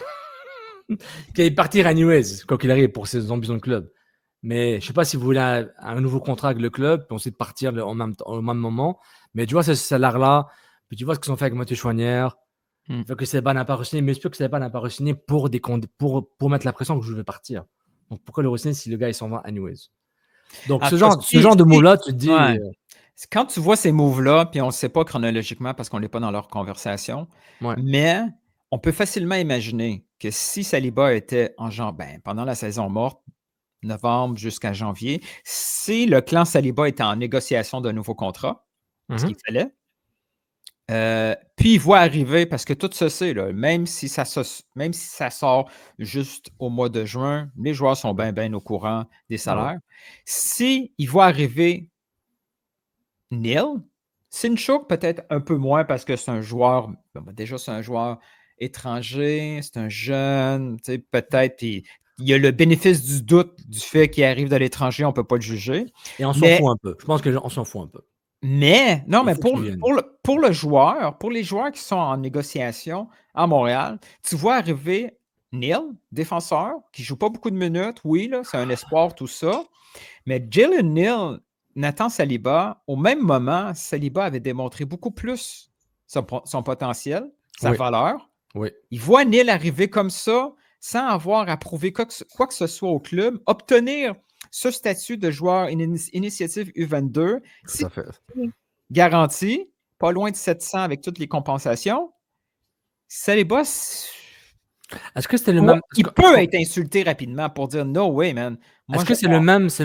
Qu'il allait partir anyways, quoi qu'il arrive, pour ses ambitions de club. Mais je sais pas si vous voulez un nouveau contrat avec le club, puis on sait de partir au même moment. Mais tu vois, ce salaire-là, puis tu vois ce qu'ils ont fait avec Mathieu Chouanière. Fait que Saliba n'a pas re-signé, mais sûr que Saliba n'a pas re-signé pour mettre la pression que je vais partir. Donc pourquoi le re-signer si le gars il s'en va anyways? Donc ce genre de move-là, tu te dis. Ouais. Quand tu vois ces moves-là, puis on ne sait pas chronologiquement parce qu'on n'est pas dans leur conversation, mais on peut facilement imaginer que si Saliba était pendant la saison morte, novembre jusqu'à janvier, si le clan Saliba était en négociation d'un nouveau contrat, ce qu'il fallait, puis il voit arriver, parce que tout se sait, là, même si ça sort juste au mois de juin, les joueurs sont bien au courant des salaires. Si il voit arriver Neil, Sinchuk peut-être un peu moins parce que c'est un joueur, déjà c'est un joueur étranger, c'est un jeune, peut-être il y a le bénéfice du doute du fait qu'il arrive de l'étranger, on ne peut pas le juger. Et on s'en fout un peu. Je pense qu'on s'en fout un peu. Mais pour le joueur, pour les joueurs qui sont en négociation à Montréal, tu vois arriver Neil, défenseur, qui ne joue pas beaucoup de minutes, oui, là, c'est un espoir, tout ça. Mais Jalen Neal, Nathan Saliba, au même moment, Saliba avait démontré beaucoup plus son potentiel, sa valeur. Oui. Il voit Neal arriver comme ça, sans avoir à prouver quoi que ce soit au club, obtenir ce statut de joueur initiative U22, Tout à fait. garanti, pas loin de 700 avec toutes les compensations. Saliba, est-ce que c'était le même? Il peut être insulté rapidement pour dire no way, man. Est-ce que c'est le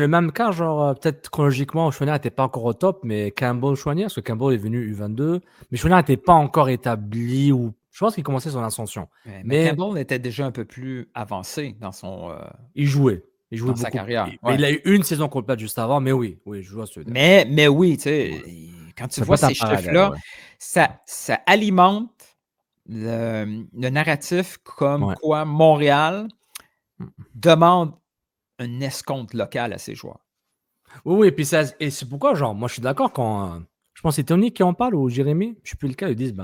même cas, genre peut-être chronologiquement, Chouanière n'était pas encore au top, mais Campbell Chouanière, parce que Campbell est venu U22, mais Chouanière n'était pas encore établi ou je pense qu'il commençait son ascension. Mais Campbell était déjà un peu plus avancé dans son. Il jouait dans beaucoup. Sa carrière. Mais il a eu une saison complète juste avant, mais oui, je vois ce. Mais oui, tu sais, quand tu vois ces chiffres-là, ça alimente le narratif comme quoi Montréal demande un escompte local à ses joueurs. Oui, et puis et c'est pourquoi, genre, moi je suis d'accord quand. Je pense que c'est Tony qui en parle ou Jérémy, je ne sais plus lequel, ils disent,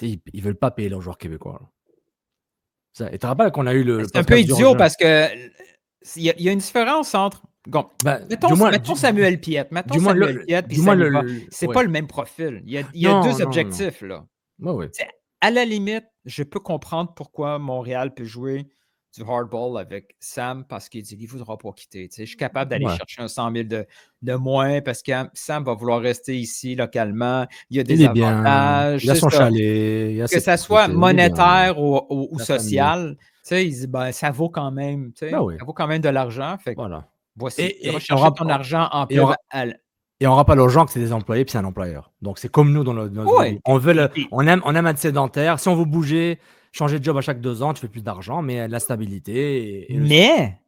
ils ne veulent pas payer leurs joueurs québécois. Là. Et tu te rappelles qu'on a eu le. C'est un peu idiot parce que il y a une différence entre. Bon, mettons Samuel Piette. Mettons Samuel Piette et Saliba. C'est pas le même profil. Il y a deux objectifs, là. À la limite, je peux comprendre pourquoi Montréal peut jouer du hardball avec Sam parce qu'il dit qu'il ne voudra pas quitter. Je suis capable d'aller chercher un 100 000 de moins parce que Sam va vouloir rester ici localement. Il y a des avantages. Il a son chalet. Que ça soit monétaire ou social, il dit ça vaut quand même, ça vaut quand même de l'argent. Fait que, voici, et va chercher ton argent en pub. Et on rappelle aux gens que c'est des employés puis c'est un employeur. Donc c'est comme nous dans notre vie. On aime être sédentaire. Si on veut bouger, changer de job à chaque 2 ans, tu fais plus d'argent, mais la stabilité. Mais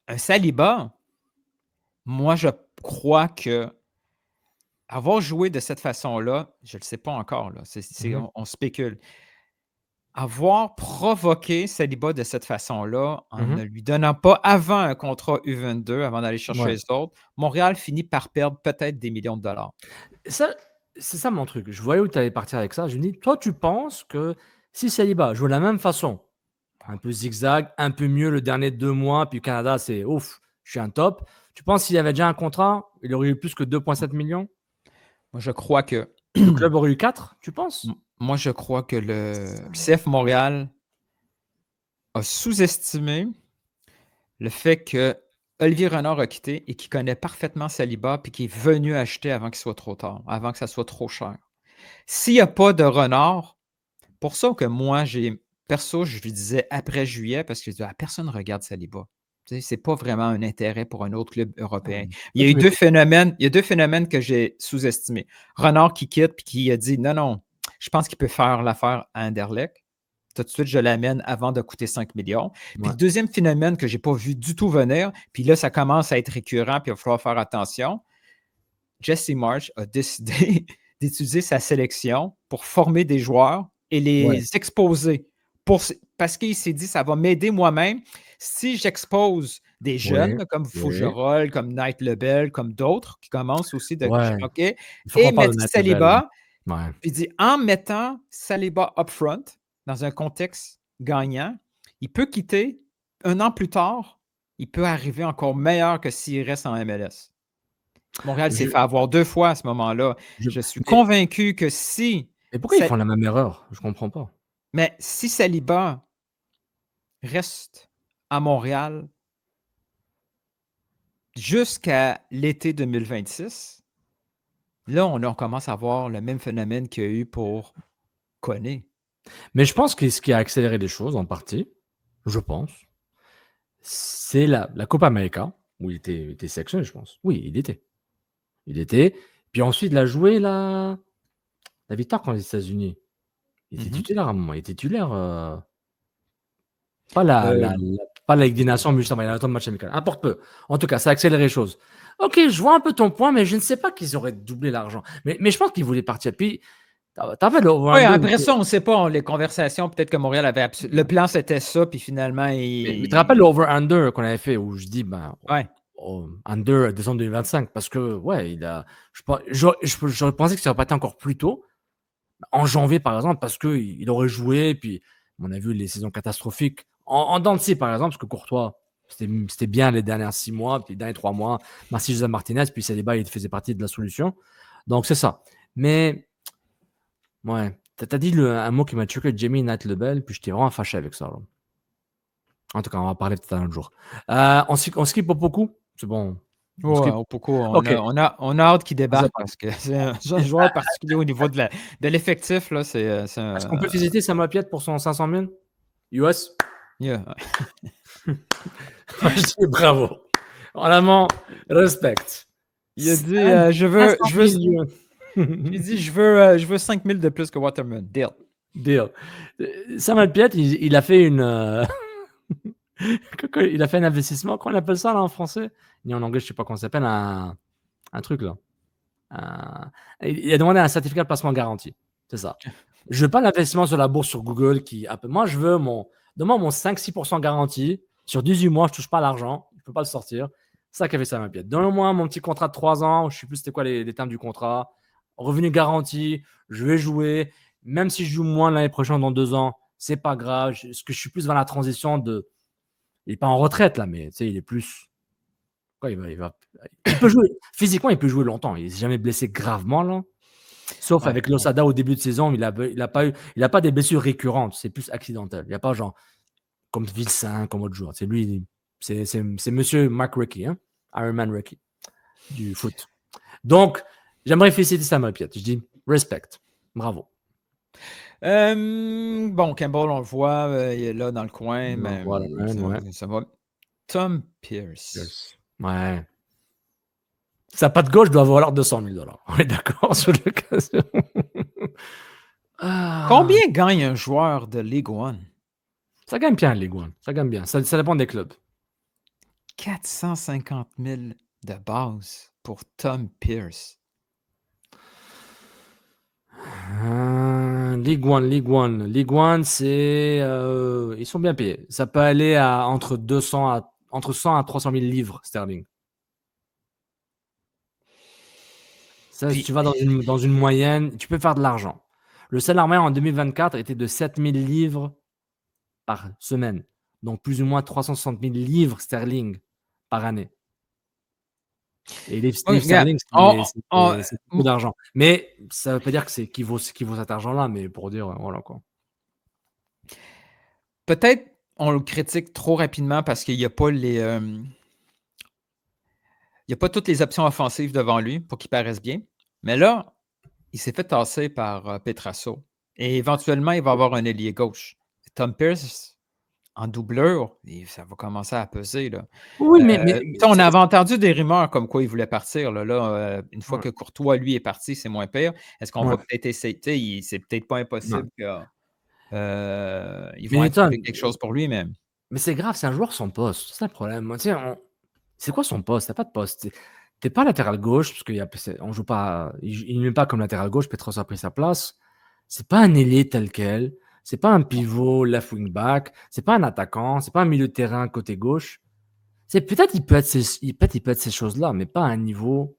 un Saliba, moi je crois que avoir joué de cette façon-là, je ne le sais pas encore, là, on spécule. Avoir provoqué Saliba de cette façon-là, en ne lui donnant pas avant un contrat U22, avant d'aller chercher les autres, Montréal finit par perdre peut-être des millions de dollars. Ça, c'est ça mon truc. Je voyais où tu allais partir avec ça. Je me dis, toi, tu penses que si Saliba joue de la même façon, un peu zigzag, un peu mieux le dernier 2 mois, puis Canada, c'est ouf, je suis un top. Tu penses s'il avait déjà un contrat, il aurait eu plus que 2,7 millions? Moi, je crois que Le club aurait eu 4, tu penses? Moi, je crois que le CF Montréal a sous-estimé le fait que Olivier Renard a quitté et qu'il connaît parfaitement Saliba puis qu'il est venu acheter avant qu'il soit trop tard, avant que ça soit trop cher. S'il n'y a pas de Renard, pour ça que moi, perso, je lui disais après juillet parce que je disais, personne ne regarde Saliba. Tu sais, c'est pas vraiment un intérêt pour un autre club européen. Il y a eu deux phénomènes que j'ai sous-estimés. Renard qui quitte puis qui a dit non, je pense qu'il peut faire l'affaire à Anderlecht. Tout de suite, je l'amène avant de coûter 5 millions. Puis Ouais. le deuxième phénomène que je n'ai pas vu du tout venir, puis là, ça commence à être récurrent, puis il va falloir faire attention. Jesse Marsh a décidé d'utiliser sa sélection pour former des joueurs et les exposer. Parce qu'il s'est dit, ça va m'aider moi-même. Si j'expose des jeunes comme Fougerolles, comme Knight Lebel, comme d'autres qui commencent aussi de choquer, et mettre Saliba, puis il dit, en mettant Saliba up front, dans un contexte gagnant, il peut quitter 1 an plus tard, il peut arriver encore meilleur que s'il reste en MLS. Montréal s'est fait avoir 2 fois à ce moment-là. Je suis convaincu que si... Et pourquoi ils font la même erreur? Je ne comprends pas. Mais si Saliba reste à Montréal jusqu'à l'été 2026, là, on commence à voir le même phénomène qu'il y a eu pour Koné. Mais je pense que ce qui a accéléré les choses, en partie, je pense, c'est la Copa América, où il était sélectionné, je pense. Oui, il était. Puis ensuite, il a joué la victoire contre les États-Unis. Il était titulaire à un moment. Il était titulaire. Pas la Ligue des Nations, mais justement, il y a un temps de match amical. Importe peu. En tout cas, ça a accéléré les choses. Ok, je vois un peu ton point, mais je ne sais pas qu'ils auraient doublé l'argent. Mais je pense qu'ils voulaient partir. Puis, oui, après ça, on ne sait pas. Les conversations, peut-être que Montréal avait... Le plan, c'était ça, puis finalement... Mais tu te rappelles l'over-under qu'on avait fait, où je dis, under décembre 2025, parce que, je pensais que ça aurait pas été encore plus tôt, en janvier, par exemple, parce qu'il aurait joué, puis on a vu les saisons catastrophiques. En dents de scie, par exemple, parce que Courtois, c'était bien les derniers 6 mois, puis les derniers 3 mois, merci José Martinez, puis Saliba, il faisait partie de la solution. Donc, c'est ça. Mais... ouais, t'as dit un mot qui m'a choqué, Jamie Knight Lebel, puis j'étais vraiment fâché avec ça. Là. En tout cas, on va parler peut-être un autre jour. On skip beaucoup? C'est bon. On a hâte qu'il débarque parce que c'est un joueur particulier au niveau de l'effectif. Est-ce qu'on peut visiter Samuel Piette pour son 500 000 US? Yeah. Je dis bravo. Vraiment, respect. Il a dit je veux 5 000 de plus que Waterman. Deal. Samuel Piette, il a fait il a fait un investissement, qu'on appelle ça là en français, ni en anglais, je sais pas comment ça s'appelle, un truc là. Il a demandé un certificat de placement garanti. C'est ça. Je veux pas l'investissement sur la bourse sur Google moi je veux demande mon 5-6% garanti sur 18 mois, je touche pas l'argent, je peux pas le sortir. C'est ça qu'a fait Samuel Piette. Donne-moi mon petit contrat de 3 ans, je sais plus c'était quoi les termes du contrat. Revenu garanti, je vais jouer, même si je joue moins l'année prochaine dans 2 ans, c'est pas grave. Parce que je suis plus dans la transition de. Il n'est pas en retraite là, mais tu sais, il est plus. Quoi, il peut jouer. Physiquement, il peut jouer longtemps. Il n'est jamais blessé gravement là. Sauf avec Losada au début de saison, il a pas des blessures récurrentes. C'est plus accidentel. Il n'y a pas genre comme Vilsain, comme autre joueur. C'est lui, c'est Monsieur Mark Recchi, hein? Ironman Recchi du foot. Donc, j'aimerais féliciter Samuel Piette. Je dis respect. Bravo. Bon, Campbell, on le voit, il est là dans le coin, mais ça va. Tom Pierce. Ouais. Sa patte gauche doit valoir 200 000 $. On est d'accord sur l'occasion. Combien gagne un joueur de Ligue 1? Ça gagne bien, Ligue 1. Ça gagne bien. Ça dépend des clubs. 450 000 de base pour Tom Pierce. Ligue 1, c'est... ils sont bien payés. Ça peut aller à entre 100 à 300 000 livres sterling. Ça, si Puis, tu vas dans une moyenne, tu peux faire de l'argent. Le salaire moyen en 2024 était de 7000 livres par semaine. Donc, plus ou moins 360 000 livres sterling par année. Et les oui, livres regarde, sterling, c'est beaucoup d'argent. Mais ça ne veut pas dire que c'est qui vaut cet argent-là, mais pour dire, voilà quoi. peut-être on le critique trop rapidement parce qu'il n'y a pas il y a pas toutes les options offensives devant lui pour qu'il paraisse bien. Mais là, il s'est fait tasser par Petrasso. Et éventuellement, il va avoir un ailier gauche. Tom Pierce, en doublure, ça va commencer à peser. Là. Oui, On avait entendu des rumeurs comme quoi il voulait partir. Une fois Ouais. que Courtois, lui, est parti, c'est moins pire. Est-ce qu'on Ouais. va peut-être essayer? C'est peut-être pas impossible qu'ils vont Mais essayer attends, quelque chose pour lui, mais mais c'est grave, c'est un joueur sans poste. C'est ça le problème. Moi, tu sais, c'est quoi son poste? T'as pas de poste. T'es pas latéral gauche, parce qu'on joue pas. Il n'est pas comme latéral gauche, Petros a pris sa place. C'est pas un ailier tel quel. C'est pas un pivot left wing back. C'est pas un attaquant. C'est pas un milieu de terrain côté gauche. Peut-être il peut être ces choses-là, mais pas à un niveau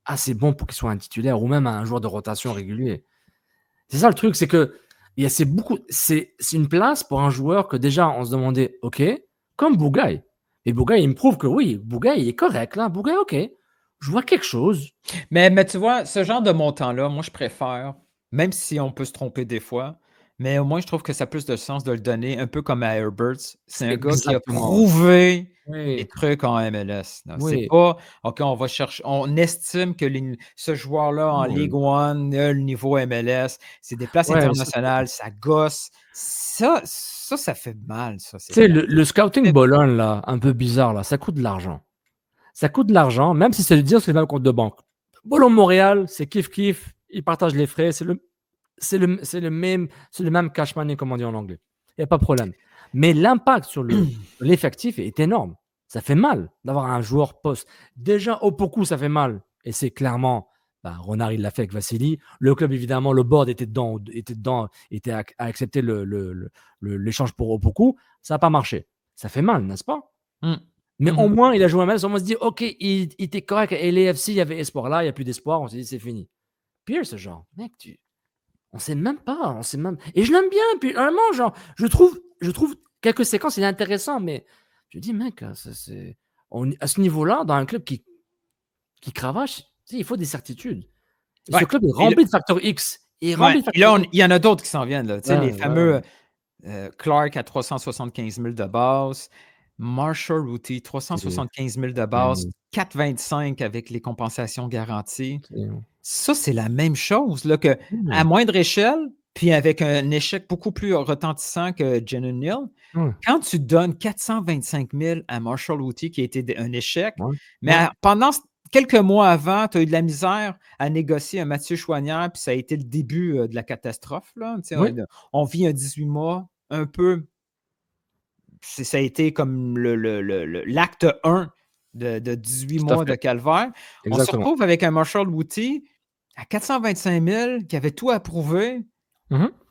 assez bon pour qu'il soit un titulaire ou même un joueur de rotation régulier. C'est ça le truc, c'est que c'est une place pour un joueur que déjà on se demandait, ok, comme Bougaï. Et Bougaï, il me prouve que oui, Bougaï, il est correct là. Bougaï, ok, je vois quelque chose. Mais tu vois, ce genre de montant-là, moi, je préfère, même si on peut se tromper des fois, mais au moins, je trouve que ça a plus de sens de le donner, un peu comme à Herberts. C'est un gars qui a Exactement. prouvé des Oui, trucs en MLS. là. C'est oui, pas, OK, on va chercher, on estime que ce joueur-là en Ligue 1 a le niveau MLS, c'est des places ouais, internationales, ça gosse. Ça fait mal, ça. tu sais, le scouting Bologne, là, un peu bizarre, là, ça coûte de l'argent. Ça coûte de l'argent, même si c'est le dire, c'est le même compte de banque. Bologne Montréal, c'est kiff-kiff, ils partagent les frais, c'est le même cash money, comme on dit en anglais. Il n'y a pas de problème. Mais l'impact sur l'effectif est énorme. Ça fait mal d'avoir un joueur poste. Déjà, Opoku, ça fait mal. Et c'est clairement, Renard, il l'a fait avec Vassili. Le club, évidemment, le board était à accepter l'échange pour Opoku. Ça n'a pas marché. Ça fait mal, n'est-ce pas? Mais au moins, il a joué un match. On se dit, OK, il était correct. Et l'AFC, il y avait espoir. Là, il n'y a plus d'espoir. On s'est dit, c'est fini. Pierce, genre, mec, on sait même pas. Et je l'aime bien. Puis, vraiment, genre, je trouve quelques séquences, il est intéressant. Mais je dis, mec, à ce niveau-là, dans un club qui cravache, tu sais, il faut des certitudes. Et Ouais. ce club est rempli de facteurs X. Et là, il y en a d'autres qui s'en viennent. Là. Tu sais, les fameux Clark à 375 000 de base, Marshall Routy, 375 000 de base, 4,25 avec les compensations garanties. Ça, c'est la même chose là, que à moindre échelle, puis avec un échec beaucoup plus retentissant que Jalen Neal. Quand tu donnes 425 000 à Marshall Routy, qui a été un échec, mais pendant quelques mois avant, tu as eu de la misère à négocier un Mathieu Chouanière, puis ça a été le début de la catastrophe. Là. On vit un 18 mois un peu. Ça a été comme l'acte 1 de 18 mois de calvaire. Exactement. On se retrouve avec un Marshall Routy à 425 000 qui avait tout approuvé.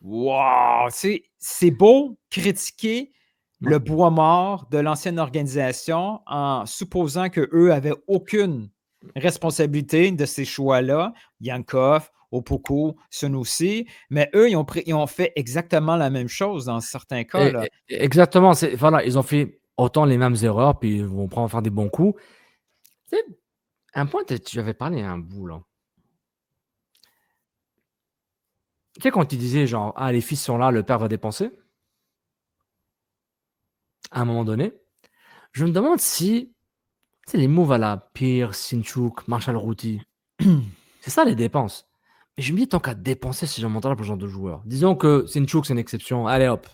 Wow! C'est beau critiquer le bois mort de l'ancienne organisation en supposant qu'eux avaient aucune responsabilité de ces choix-là. Yankov, Opoku, Sunusi, mais eux, ils ont fait exactement la même chose dans certains cas. Là. Exactement. Voilà, ils ont fait autant les mêmes erreurs, puis ils vont prendre faire des bons coups. Tu sais, un point, tu avais parlé à un bout, là. Tu sais, quand tu disais, genre, les fils sont là, le père va dépenser, à un moment donné, je me demande si, tu sais, les moves à la Pierce, Sinchuk, Marshall Routy, c'est ça les dépenses. Mais je me dis, tant qu'à dépenser ce genre de pour ce genre de joueurs, disons que Sinchuk, c'est une exception, allez hop,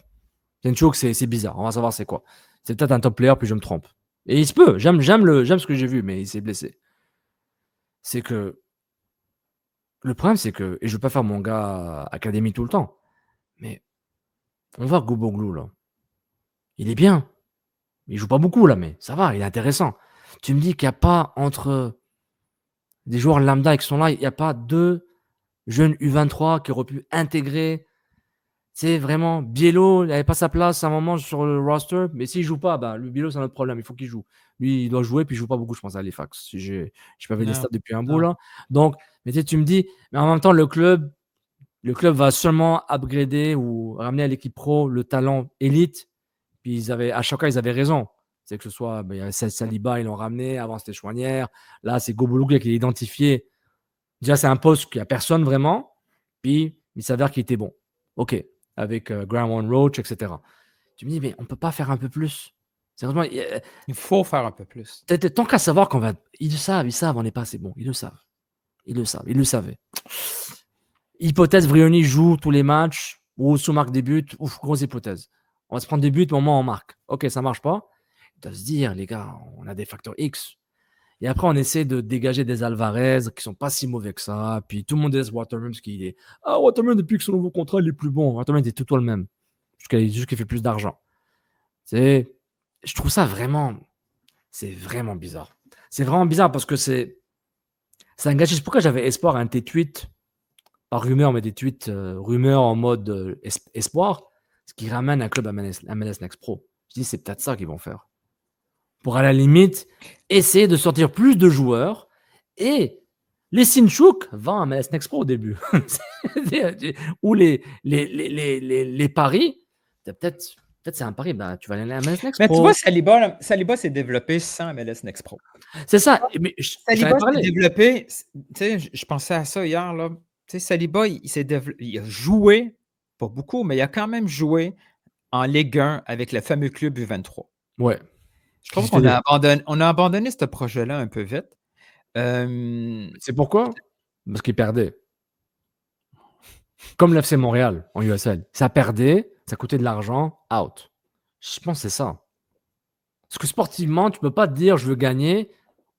Sinchuk, c'est bizarre, on va savoir c'est quoi. C'est peut-être un top player, puis je me trompe. Et il se peut, j'aime ce que j'ai vu, mais il s'est blessé. C'est que le problème, c'est que, et je ne veux pas faire mon gars académie tout le temps, mais on voit Gouboglou, là. Il est bien. Il joue pas beaucoup, là, mais ça va, il est intéressant. Tu me dis qu'il n'y a pas, entre des joueurs lambda qui sont là, il n'y a pas deux jeunes U23 qui auraient pu intégrer. C'est vraiment Biello, il n'avait pas sa place à un moment sur le roster, mais s'il joue pas, le Biello, c'est un autre problème. Il faut qu'il joue. Lui, il doit jouer, puis il joue pas beaucoup, je pense, à Halifax. Si j'ai pas vu les Non, stats depuis un bout, non. là. Donc, mais tu me dis, mais en même temps, le club va seulement upgrader ou ramener à l'équipe pro le talent élite. Puis à chaque fois, ils avaient raison. C'est que ce soit, il y a Saliba, ils l'ont ramené. Avant, c'était Chouanière. Là, c'est Gobolouk qui est identifié. Déjà, c'est un poste qu'il n'y a personne vraiment. Puis, il s'avère qu'il était bon. OK. Avec Graham Roach, etc. Tu me dis, mais on ne peut pas faire un peu plus. Sérieusement, Il faut faire un peu plus. tant qu'à savoir qu'on va. Ils le savent, on n'est pas assez bon. Ils le savent. Ils le savaient. Hypothèse, Vrioni joue tous les matchs ou sous-marque des buts. Ouf, grosse hypothèse. On va se prendre des buts, au moment où on marque. OK, ça marche pas. Ils doivent se dire, les gars, on a des facteurs X. Et après, on essaie de dégager des Alvarez qui sont pas si mauvais que ça. Puis tout le monde laisse Waterman parce qu'il est. Ah, Waterman, depuis que son nouveau contrat, il est plus bon. Waterman est tout le temps le même. Juste qu'il fait plus d'argent. Je trouve ça vraiment. C'est vraiment bizarre. C'est vraiment bizarre parce que c'est un gâchis. C'est pourquoi j'avais espoir à un de tes tweets. Pas rumeur, mais des tweets rumeurs en mode espoir. Ce qui ramène un club à MLS Next Pro. Je dis, c'est peut-être ça qu'ils vont faire. Pour à la limite, essayer de sortir plus de joueurs et les Sinchuk vont à MLS Next Pro au début. Ou les paris, peut-être c'est un pari, tu vas aller à MLS Next Pro. Mais tu vois, Saliba s'est développé sans MLS Next Pro. C'est ça. Mais Saliba s'est développé, je pensais à ça hier, là. Saliba, il a joué, pas beaucoup, mais il a quand même joué en Ligue 1 avec le fameux club U23. Ouais. Je trouve qu'on a abandonné ce projet-là un peu vite. C'est pourquoi? Parce qu'il perdait. Comme l'FC Montréal en USL. Ça perdait, ça coûtait de l'argent, out. Je pense que c'est ça. Parce que sportivement, tu ne peux pas te dire je veux gagner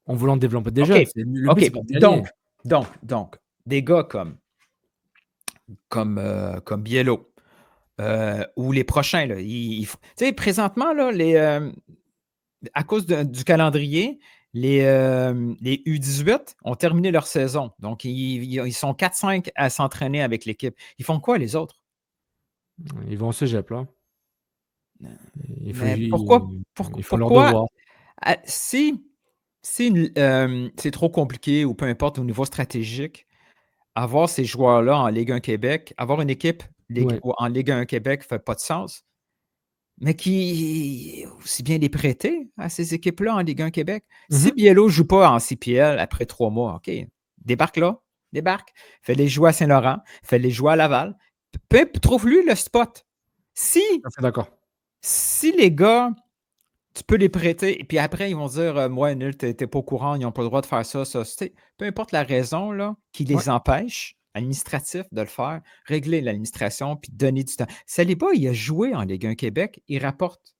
en voulant développer des jeunes. Le but, c'est pas de gagner. Donc, des gars comme Biello ou les prochains, là, présentement, là, à cause du calendrier, les U18 ont terminé leur saison. Donc, ils sont 4-5 à s'entraîner avec l'équipe. Ils font quoi, les autres? Ils vont au cégep, là. Pourquoi? Ils font leur devoir. Si c'est trop compliqué ou peu importe au niveau stratégique, avoir ces joueurs-là en Ligue 1 Québec, avoir une équipe en Ligue 1 Québec ne fait pas de sens. Mais qui aussi bien les prêter à ces équipes-là en Ligue 1 Québec. Si Biello ne joue pas en CPL après 3 mois, OK, débarque. Fais-les jouer à Saint-Laurent, fais-les jouer à Laval. Trouve-lui le spot. D'accord. Si les gars, tu peux les prêter, et puis après, ils vont dire moi, nul, t'es pas au courant, ils n'ont pas le droit de faire ça. Peu importe la raison là, qui les empêche, administratif, de le faire, régler l'administration, puis donner du temps. Saliba, il a joué en Ligue 1 Québec, il rapporte.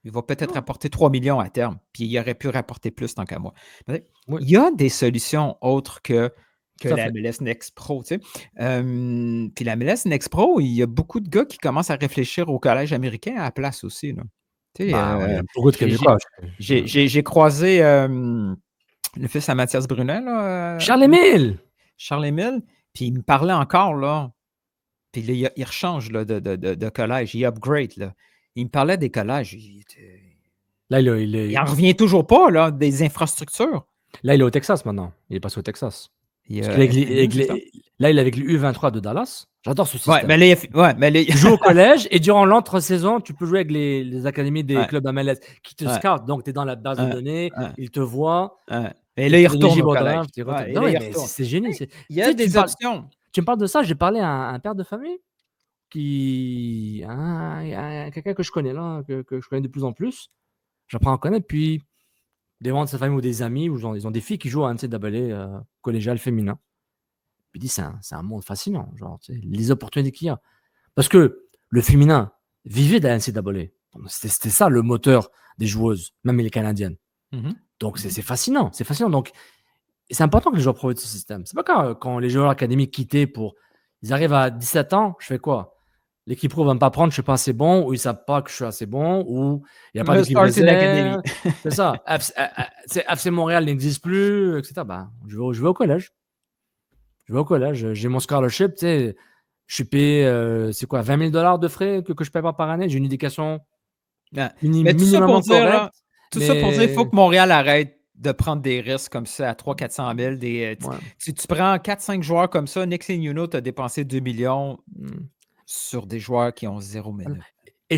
Il va peut-être rapporter 3 millions à terme, puis il aurait pu rapporter plus tant qu'à moi. Il y a des solutions autres que la MLS Next Pro. Puis la MLS Next Pro, il y a beaucoup de gars qui commencent à réfléchir au collège américain à la place aussi. Là. Beaucoup de Québécois. J'ai croisé le fils à Mathias Brunet. Charles-Émile, puis il me parlait encore, là. Puis là, il rechange là, de collège, il upgrade. Là. Il me parlait des collèges. Là, il n'en revient toujours pas, là, des infrastructures. Là, il est au Texas maintenant. Il est passé au Texas. Là, il est avec le U23 de Dallas. J'adore ce système. Il joue au collège et durant l'entre-saison, tu peux jouer avec les académies des clubs MLS qui te scoutent. Donc, tu es dans la base de données, ils te voient. Et là, il retourne au collège. C'est génial. Il y a des options. Tu me parles de ça, j'ai parlé à un père de famille quelqu'un que je connais là, que je connais de plus en plus. J'apprends à connaître, puis des membres de sa famille ou des amis, ou ils ont des filles qui jouent à NCAA collégial féminin. Puis il dit, c'est un monde fascinant, les opportunités qu'il y a. Parce que le féminin vivait de la NCAA. C'était ça le moteur des joueuses, même les Canadiennes. Donc c'est fascinant, c'est fascinant. Donc c'est important que les joueurs profitent de ce système. C'est pas quand les joueurs académiques quittaient ils arrivent à 17 ans, je fais quoi? L'équipe pro ne va me pas prendre, je ne suis pas assez bon, ou ils ne savent pas que je suis assez bon, ou il n'y a pas d'équipe réserve. C'est ça. FC Montréal n'existe plus, etc. Je vais au collège. J'ai mon scholarship, je Je suis payé, c'est quoi, 20 000 $ de frais que je paye pas par année? J'ai une éducation Ouais. Mais tout ça pour minimum dire, là, correcte, il faut mais que Montréal arrête de prendre des risques comme ça à 300 000 400 000. ouais. Tu prends 4-5 joueurs comme ça, Next thing you know, tu as dépensé 2 millions Mmh. sur des joueurs qui ont 0 Voilà. minute. Et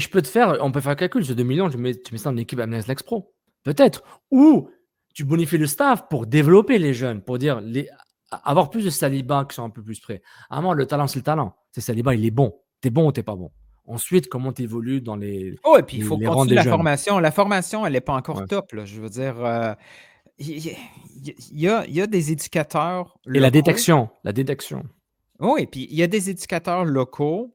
on peut faire un calcul, ce 2 millions, tu mets ça en équipe MLS Next Pro. Peut-être. Ou tu bonifies le staff pour développer les jeunes, pour dire avoir plus de Saliba qui sont un peu plus prêts. À un moment, le talent, c'est le talent. C'est Saliba, il est bon. T'es bon ou t'es pas bon. Ensuite, comment tu évolues dans les Oh, et puis il faut rangs continuer des la jeunes. formation. La formation, elle n'est pas encore Ouais. top, là. Je veux dire, il y a des éducateurs Et la locaux. détection. Oui, puis il y a des éducateurs locaux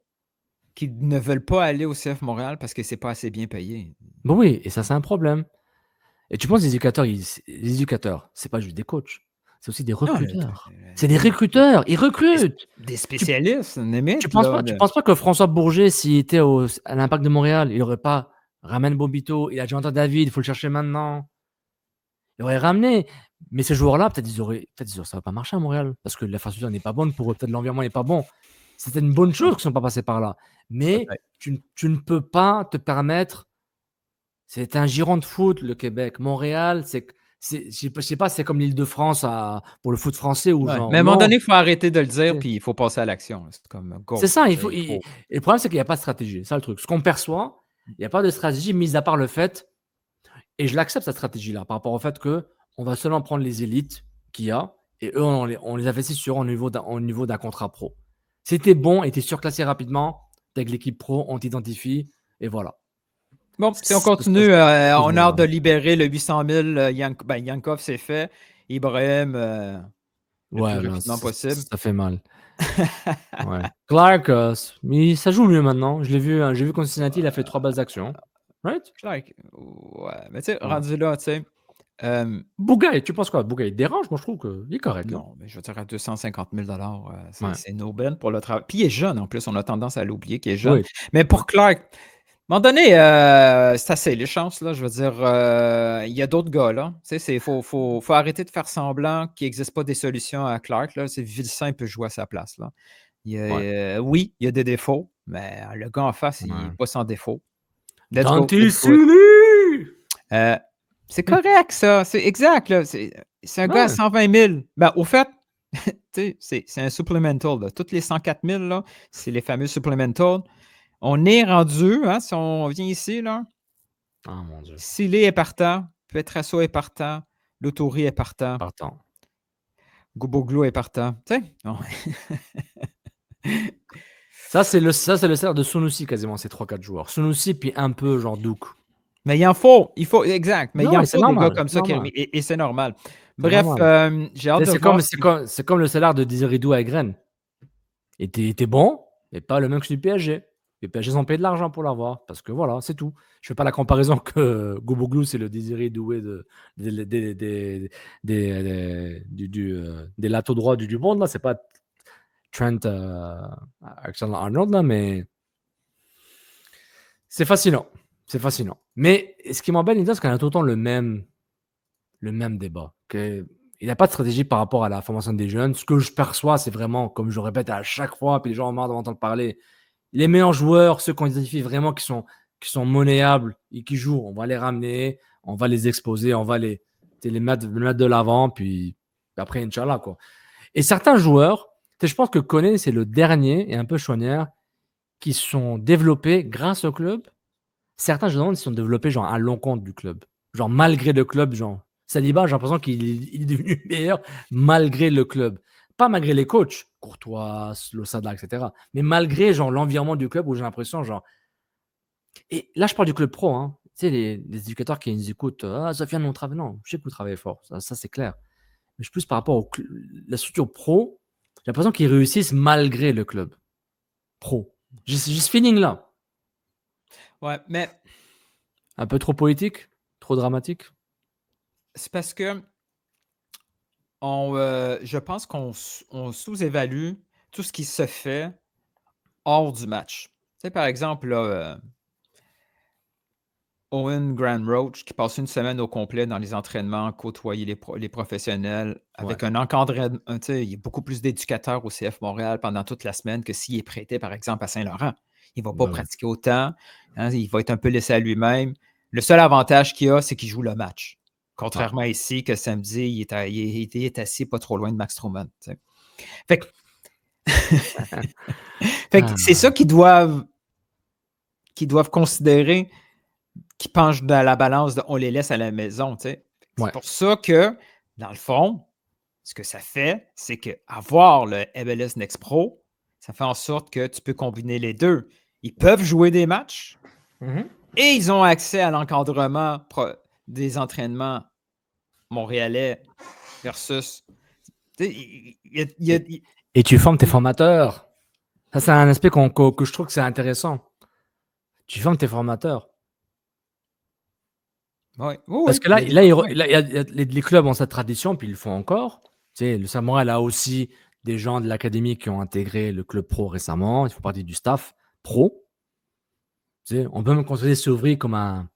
qui ne veulent pas aller au CF Montréal parce que c'est pas assez bien payé. Bon, oui, et ça, c'est un problème. Et tu penses les éducateurs, c'est pas juste des coachs, c'est aussi des Non, recruteurs. C'est des recruteurs, ils recrutent. des spécialistes, Tu limite, penses là. pas, tu penses pas que François Bourget, s'il était à l'Impact de Montréal, il aurait pas ramène Bobito, il a déjà entendu David, il faut le chercher maintenant. Il aurait ramené. Mais ces joueurs-là, peut-être ça va pas marcher à Montréal parce que l'infrastructure n'est pas bonne pour eux, peut-être l'environnement n'est pas bon. C'était une bonne chose qu'ils sont pas passés par là. Mais Peut-être. tu ne peux pas te permettre. C'est un giron de foot, le Québec. Montréal, je sais pas, c'est comme l'Île-de-France pour le foot français ou Ouais. genre. Mais à un moment Non, donné, il faut arrêter de le dire, c'est puis il faut passer à l'action. C'est comme go. c'est ça. Tu Il sais, faut, il faut. et le problème, c'est qu'il n'y a pas de stratégie. C'est ça le truc. Ce qu'on perçoit, il n'y a pas de stratégie, mis à part le fait, et je l'accepte cette stratégie-là, par rapport au fait que on va seulement prendre les élites qu'il y a, et eux, on les investit sur au niveau d'un contrat pro. Si t'es bon et t'es surclassé rapidement, t'es avec l'équipe pro, on t'identifie, et voilà. Bon, si on C'est ce continue, que on je a vois. hâte de libérer le 800 000. Yankov, c'est fait. Ibrahim, le plus Ouais, là, rapidement possible. ça fait mal. Ouais. Clark, mais ça joue mieux maintenant. J'ai vu contre Cincinnati, il a fait 3 balles d'action. Right? Clark, ouais. Mais tu sais, Ouais. rendu là, tu sais. Bougaï, tu penses quoi? Bougaï, il dérange? Moi, je trouve qu'il est correct. Là. Non, mais je veux dire, à 250 000 Ouais. c'est no ben pour le travail. Puis il est jeune en plus, on a tendance à l'oublier qu'il est jeune. Oui. Mais pour Clark, à un moment donné, c'est assez les chances, là. Je veux dire, il y a d'autres gars, là. Tu sais, faut arrêter de faire semblant qu'il n'existe pas des solutions à Clark, là. C'est Vilsain peut jouer à sa place, là. Oui, il y a des défauts, mais le gars en face, il n'est Ouais. pas sans défaut. Let's go. Dante Let's do it. Silly! C'est correct, ça. C'est exact, là. C'est un gars à Ouais. 120 000. Ben, au fait, tu sais, c'est un supplemental, là. Toutes les 104 000, là, c'est les fameux supplementals. On est rendu, hein, si on vient ici, là. Oh mon Dieu. Silé est partant, Petrasso est partant, Lautori est partant, Partant. Gouboglou est partant. Tu sais, non. Ça, c'est le salaire de Sunusi quasiment, ces 3-4 joueurs. Sunusi, puis un peu genre Duke. Mais il faut, exact. Mais Non, il en mais c'est faut des gars normal. comme C'est ça normal. et c'est normal. C'est Bref, normal. j'ai hâte de C'est voir. c'est comme le salaire de Desiridou à Egren. Il était bon, mais pas le même que celui du PSG. Les PSG ont payé de l'argent pour l'avoir. Parce que voilà, c'est tout. Je fais pas la comparaison que Gouboglou, c'est le Désiré Doué des lataux droits du monde. Là, c'est pas Trent Alexander-Arnold, là, mais c'est fascinant. C'est fascinant. Mais ce qui m'embête, c'est qu'on a tout le temps le même débat. Il n'y a pas de stratégie par rapport à la formation des jeunes. Ce que je perçois, c'est vraiment, comme je répète à chaque fois, puis les gens ont marre d'entendre parler, les meilleurs joueurs, ceux qu'on identifie vraiment qui sont monnayables et qui jouent, on va les ramener, on va les exposer, on va les mettre de l'avant, puis après, Inch'Allah, quoi. Et certains joueurs, je pense que Koné, c'est le dernier, et un peu Chouanière, qui sont développés grâce au club. Certains, je me demande, ils sont développés genre à l'encontre du club. Genre malgré le club, genre. Saliba, j'ai l'impression qu'il est devenu meilleur malgré le club. Pas malgré les coachs, Courtois, Losada, etc. Mais malgré genre l'environnement du club où j'ai l'impression, genre. Et là, je parle du club pro, hein. Tu sais, les éducateurs qui nous écoutent, ça vient de mon travail. Non, je sais que vous travaillez fort, ça c'est clair. Mais je suis plus par rapport à la structure pro, j'ai l'impression qu'ils réussissent malgré le club pro. J'ai ce feeling-là. Ouais, mais Un peu trop politique, trop dramatique. c'est parce que je pense qu'on sous-évalue tout ce qui se fait hors du match. Tu sais, par exemple, là, Owen Grand Roach qui passe une semaine au complet dans les entraînements, côtoyer les professionnels avec un encadrement. Il y a beaucoup plus d'éducateurs au CF Montréal pendant toute la semaine que s'il est prêté, par exemple, à Saint-Laurent. Il ne va pas pratiquer autant. Il va être un peu laissé à lui-même. Le seul avantage qu'il a, c'est qu'il joue le match. Contrairement à ici, que samedi, il est assis pas trop loin de Max Truman. Fait que c'est ça qu'ils doivent considérer, qui penchent dans la balance de on les laisse à la maison. C'est pour ça que, dans le fond, ce que ça fait, c'est qu'avoir le MLS Next Pro, ça fait en sorte que tu peux combiner les deux. Ils peuvent jouer des matchs et ils ont accès à l'encadrement des entraînements montréalais versus... Et tu formes tes formateurs. Ça, c'est un aspect que je trouve que c'est intéressant. Tu formes tes formateurs. Parce que là, les clubs ont cette tradition, puis ils le font encore. Tu sais, le Montréal a aussi des gens de l'académie qui ont intégré le club pro récemment. Ils font partie du staff pro. Tu sais, on peut même considérer Sauvry comme un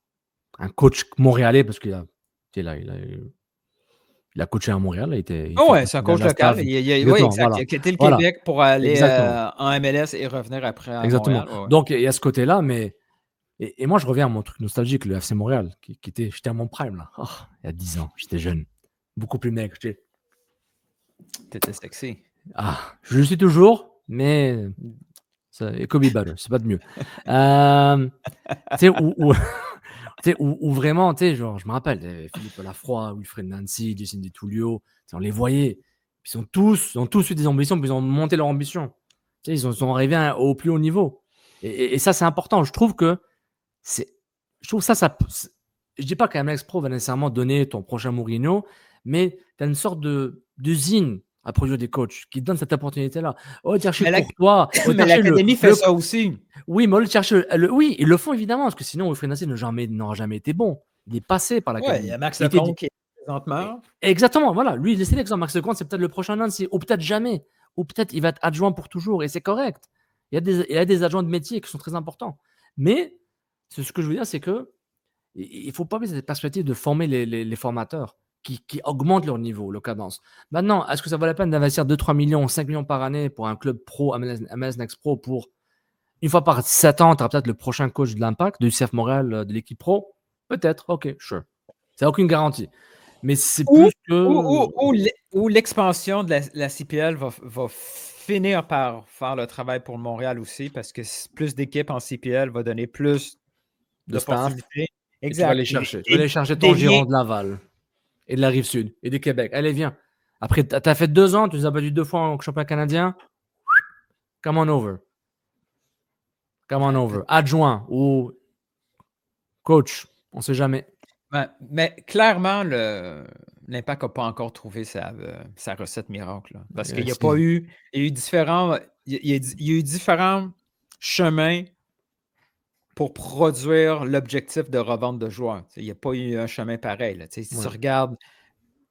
coach montréalais parce qu'il a coaché à Montréal. C'est un coach local. Il a quitté le Québec pour aller en MLS et revenir après à Exactement. Montréal. Donc, il y a ce côté-là, mais... Et moi, je reviens à mon truc nostalgique, le FC Montréal, j'étais à mon prime, là. Oh, il y a 10 ans, j'étais jeune. Beaucoup plus mec. T'étais sexy. Je le suis toujours, mais... Et Kobe Bryant, c'est pas de mieux. Où vraiment, genre, je me rappelle, Philippe Lafroy, Wilfred Nancy, Jason DeTullio, on les voyait. Ils ont tous eu des ambitions, puis ils ont monté leur ambition. Ils sont arrivés au plus haut niveau. Et ça, c'est important. Je trouve que je dis pas qu'un MLS Pro va nécessairement donner ton prochain Mourinho, mais tu as une sorte d'usine à produire des coachs qui donnent cette opportunité-là. Courtois. Mais l'académie fait ça aussi. Oui, mais oui, ils le font évidemment, parce que sinon, Wilfred Nancy n'aura jamais été bon. Il est passé par l'académie. Il y a Max Lecomte qui est présentement. Exactement, voilà. Lui, laissez l'exemple. Max Lecomte, c'est peut-être le prochain Nancy, ou peut-être jamais. Ou peut-être il va être adjoint pour toujours, et c'est correct. Il y a des adjoints de métier qui sont très importants. Mais ce que je veux dire, c'est qu'il ne faut pas oublier cette perspective de former les formateurs qui augmentent leur niveau, leur cadence. Maintenant, est-ce que ça vaut la peine d'investir 2-3 millions, 5 millions par année pour un club pro, MLS Next Pro, pour une fois par 7 ans, tu auras peut-être le prochain coach de l'Impact, du CF Montréal, de l'équipe pro? Peut-être, ok, sure. Ça n'a aucune garantie. Mais c'est plus que... Ou l'expansion de la CPL va finir par faire le travail pour Montréal aussi, parce que plus d'équipes en CPL va donner plus de possibilités. Exact. Tu vas aller chercher ton Giron de Laval et de la Rive-Sud et du Québec. Allez, viens. Après, tu as fait 2 ans, tu nous as battu 2 fois en championnat canadien. Come on over. Adjoint ou coach, on ne sait jamais. Mais clairement, l'Impact n'a pas encore trouvé sa recette miracle. Là, parce qu'il n'y a pas eu... Il y a eu différents chemins pour produire l'objectif de revente de joueurs. Il n'y a pas eu un chemin pareil. Là. Si tu regardes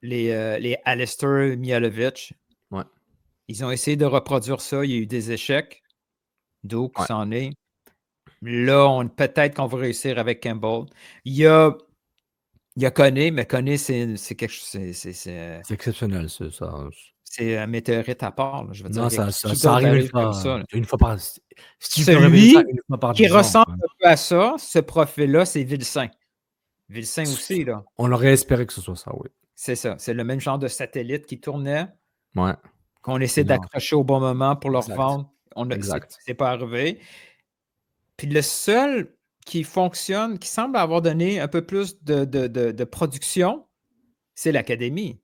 les Alistair Mihailovic, ils ont essayé de reproduire ça. Il y a eu des échecs. D'où c'en est. Là, peut-être qu'on va réussir avec Campbell. Il y a Koné, mais Koné, c'est quelque chose. C'est exceptionnel, ça. C'est un météorite à part. Là, je veux dire, non, ça arrive une fois par... Celui qui ressemble un peu à ça, ce profil-là, c'est Vilsain. Vilsain aussi, là. On aurait espéré que ce soit ça, oui. C'est ça. C'est le même genre de satellite qui tournait. Ouais. Qu'on essaie d'accrocher au bon moment pour leur vendre. C'est pas arrivé. Puis le seul qui fonctionne, qui semble avoir donné un peu plus de production, c'est l'académie.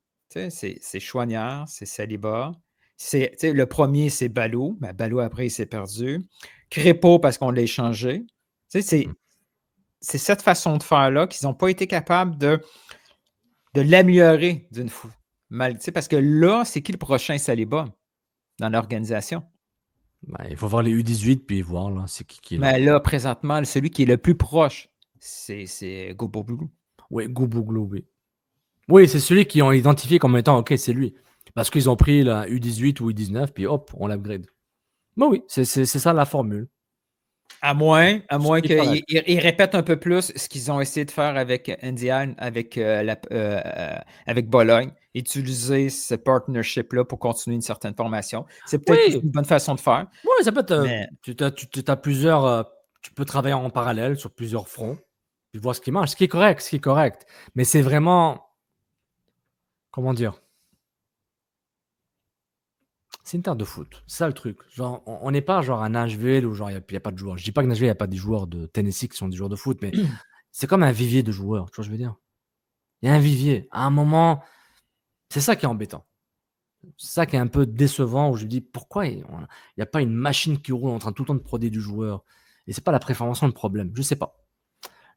C'est Chouanière, c'est Saliba. Le premier, c'est Balou. Mais Balou, après, il s'est perdu. Crépeau, parce qu'on l'a échangé. C'est cette façon de faire-là qu'ils n'ont pas été capables de l'améliorer d'une fois. Parce que là, c'est qui le prochain Saliba dans l'organisation? Il faut voir les U18 puis voir là, c'est qui est là. Mais là, présentement, celui qui est le plus proche, c'est Gobouglou. Oui, Gobouglou, oui. Oui, c'est celui qu'ils ont identifié comme étant OK, c'est lui. Parce qu'ils ont pris la U18 ou U19, puis hop, on l'upgrade. Bon, oui, c'est ça la formule. À moins C'est pas qu'ils ils répètent un peu plus ce qu'ils ont essayé de faire avec Indiana, avec Bologne, utiliser ce partnership-là pour continuer une certaine formation. C'est peut-être Oui, une bonne façon de faire, ouais, ça peut être. mais Tu as plusieurs. Tu peux travailler en parallèle sur plusieurs fronts. Tu vois ce qui marche, ce qui est correct, ce qui est correct. Mais c'est vraiment. Comment dire? C'est une terre de foot. C'est ça le truc. Genre, on n'est pas genre à Nashville où genre il n'y a pas de joueurs. Je dis pas que Nashville, il n'y a pas des joueurs de Tennessee qui sont des joueurs de foot, mais c'est comme un vivier de joueurs. Tu vois ce que je veux dire? Il y a un vivier. À un moment, c'est ça qui est embêtant. C'est ça qui est un peu décevant où je me dis pourquoi il n'y a pas une machine qui roule en train tout le temps de proder du joueur. Et c'est pas la préformation le problème. Je sais pas.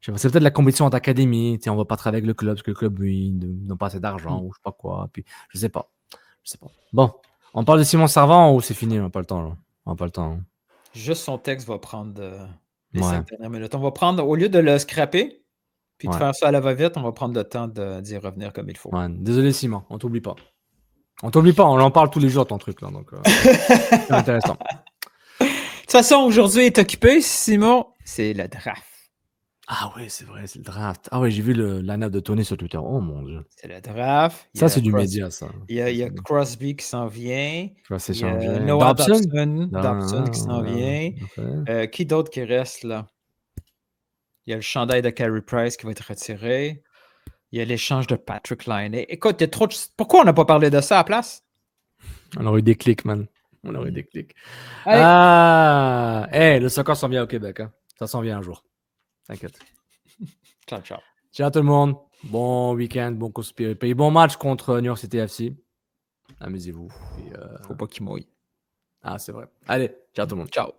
C'est peut-être la compétition entre académies. On va pas travailler avec le club parce que le club, lui, n'a pas assez d'argent ou je sais pas quoi. Puis, je sais pas. Je sais pas. Bon, on parle de Simon Servant ou c'est fini? On n'a pas le temps. Là. On n'a pas le temps. Hein. juste son texte va prendre les Ouais. 5 dernières minutes. On va prendre, au lieu de le scraper, puis de Ouais. faire ça à la va-vite, on va prendre le temps d'y revenir comme il faut. Ouais. Désolé, Simon. On t'oublie pas. On t'oublie pas. On en parle tous les jours, ton truc. Là, donc, c'est intéressant. De toute façon, aujourd'hui est occupé, Simon. C'est le draft. Ah oui, c'est vrai, c'est le draft. Ah oui, j'ai vu le line-up de Tony sur Twitter. Oh mon Dieu. C'est le draft. Il y Ça, a c'est du Crosby- média, ça. Il y a Crosby qui s'en vient. Je vais Il y a s'échanger. Noah Dobson? Dobson qui s'en vient. Parfait. Qui d'autre qui reste là? Il y a le chandail de Carey Price qui va être retiré. Il y a l'échange de Patrick Laine. Écoute, il y a trop de... Pourquoi on n'a pas parlé de ça à la place? On aurait eu des clics, man. On aurait eu des clics. Allez. Ah! Hey, le soccer s'en vient au Québec. Hein. Ça s'en vient un jour. T'inquiète. Ciao, ciao. Ciao tout le monde. Bon week-end, bon conspiré pays. Bon match contre New York City FC. Amusez-vous. Et, Faut pas qu'il mouille. Ah, c'est vrai. Allez, ciao tout le monde. Ciao.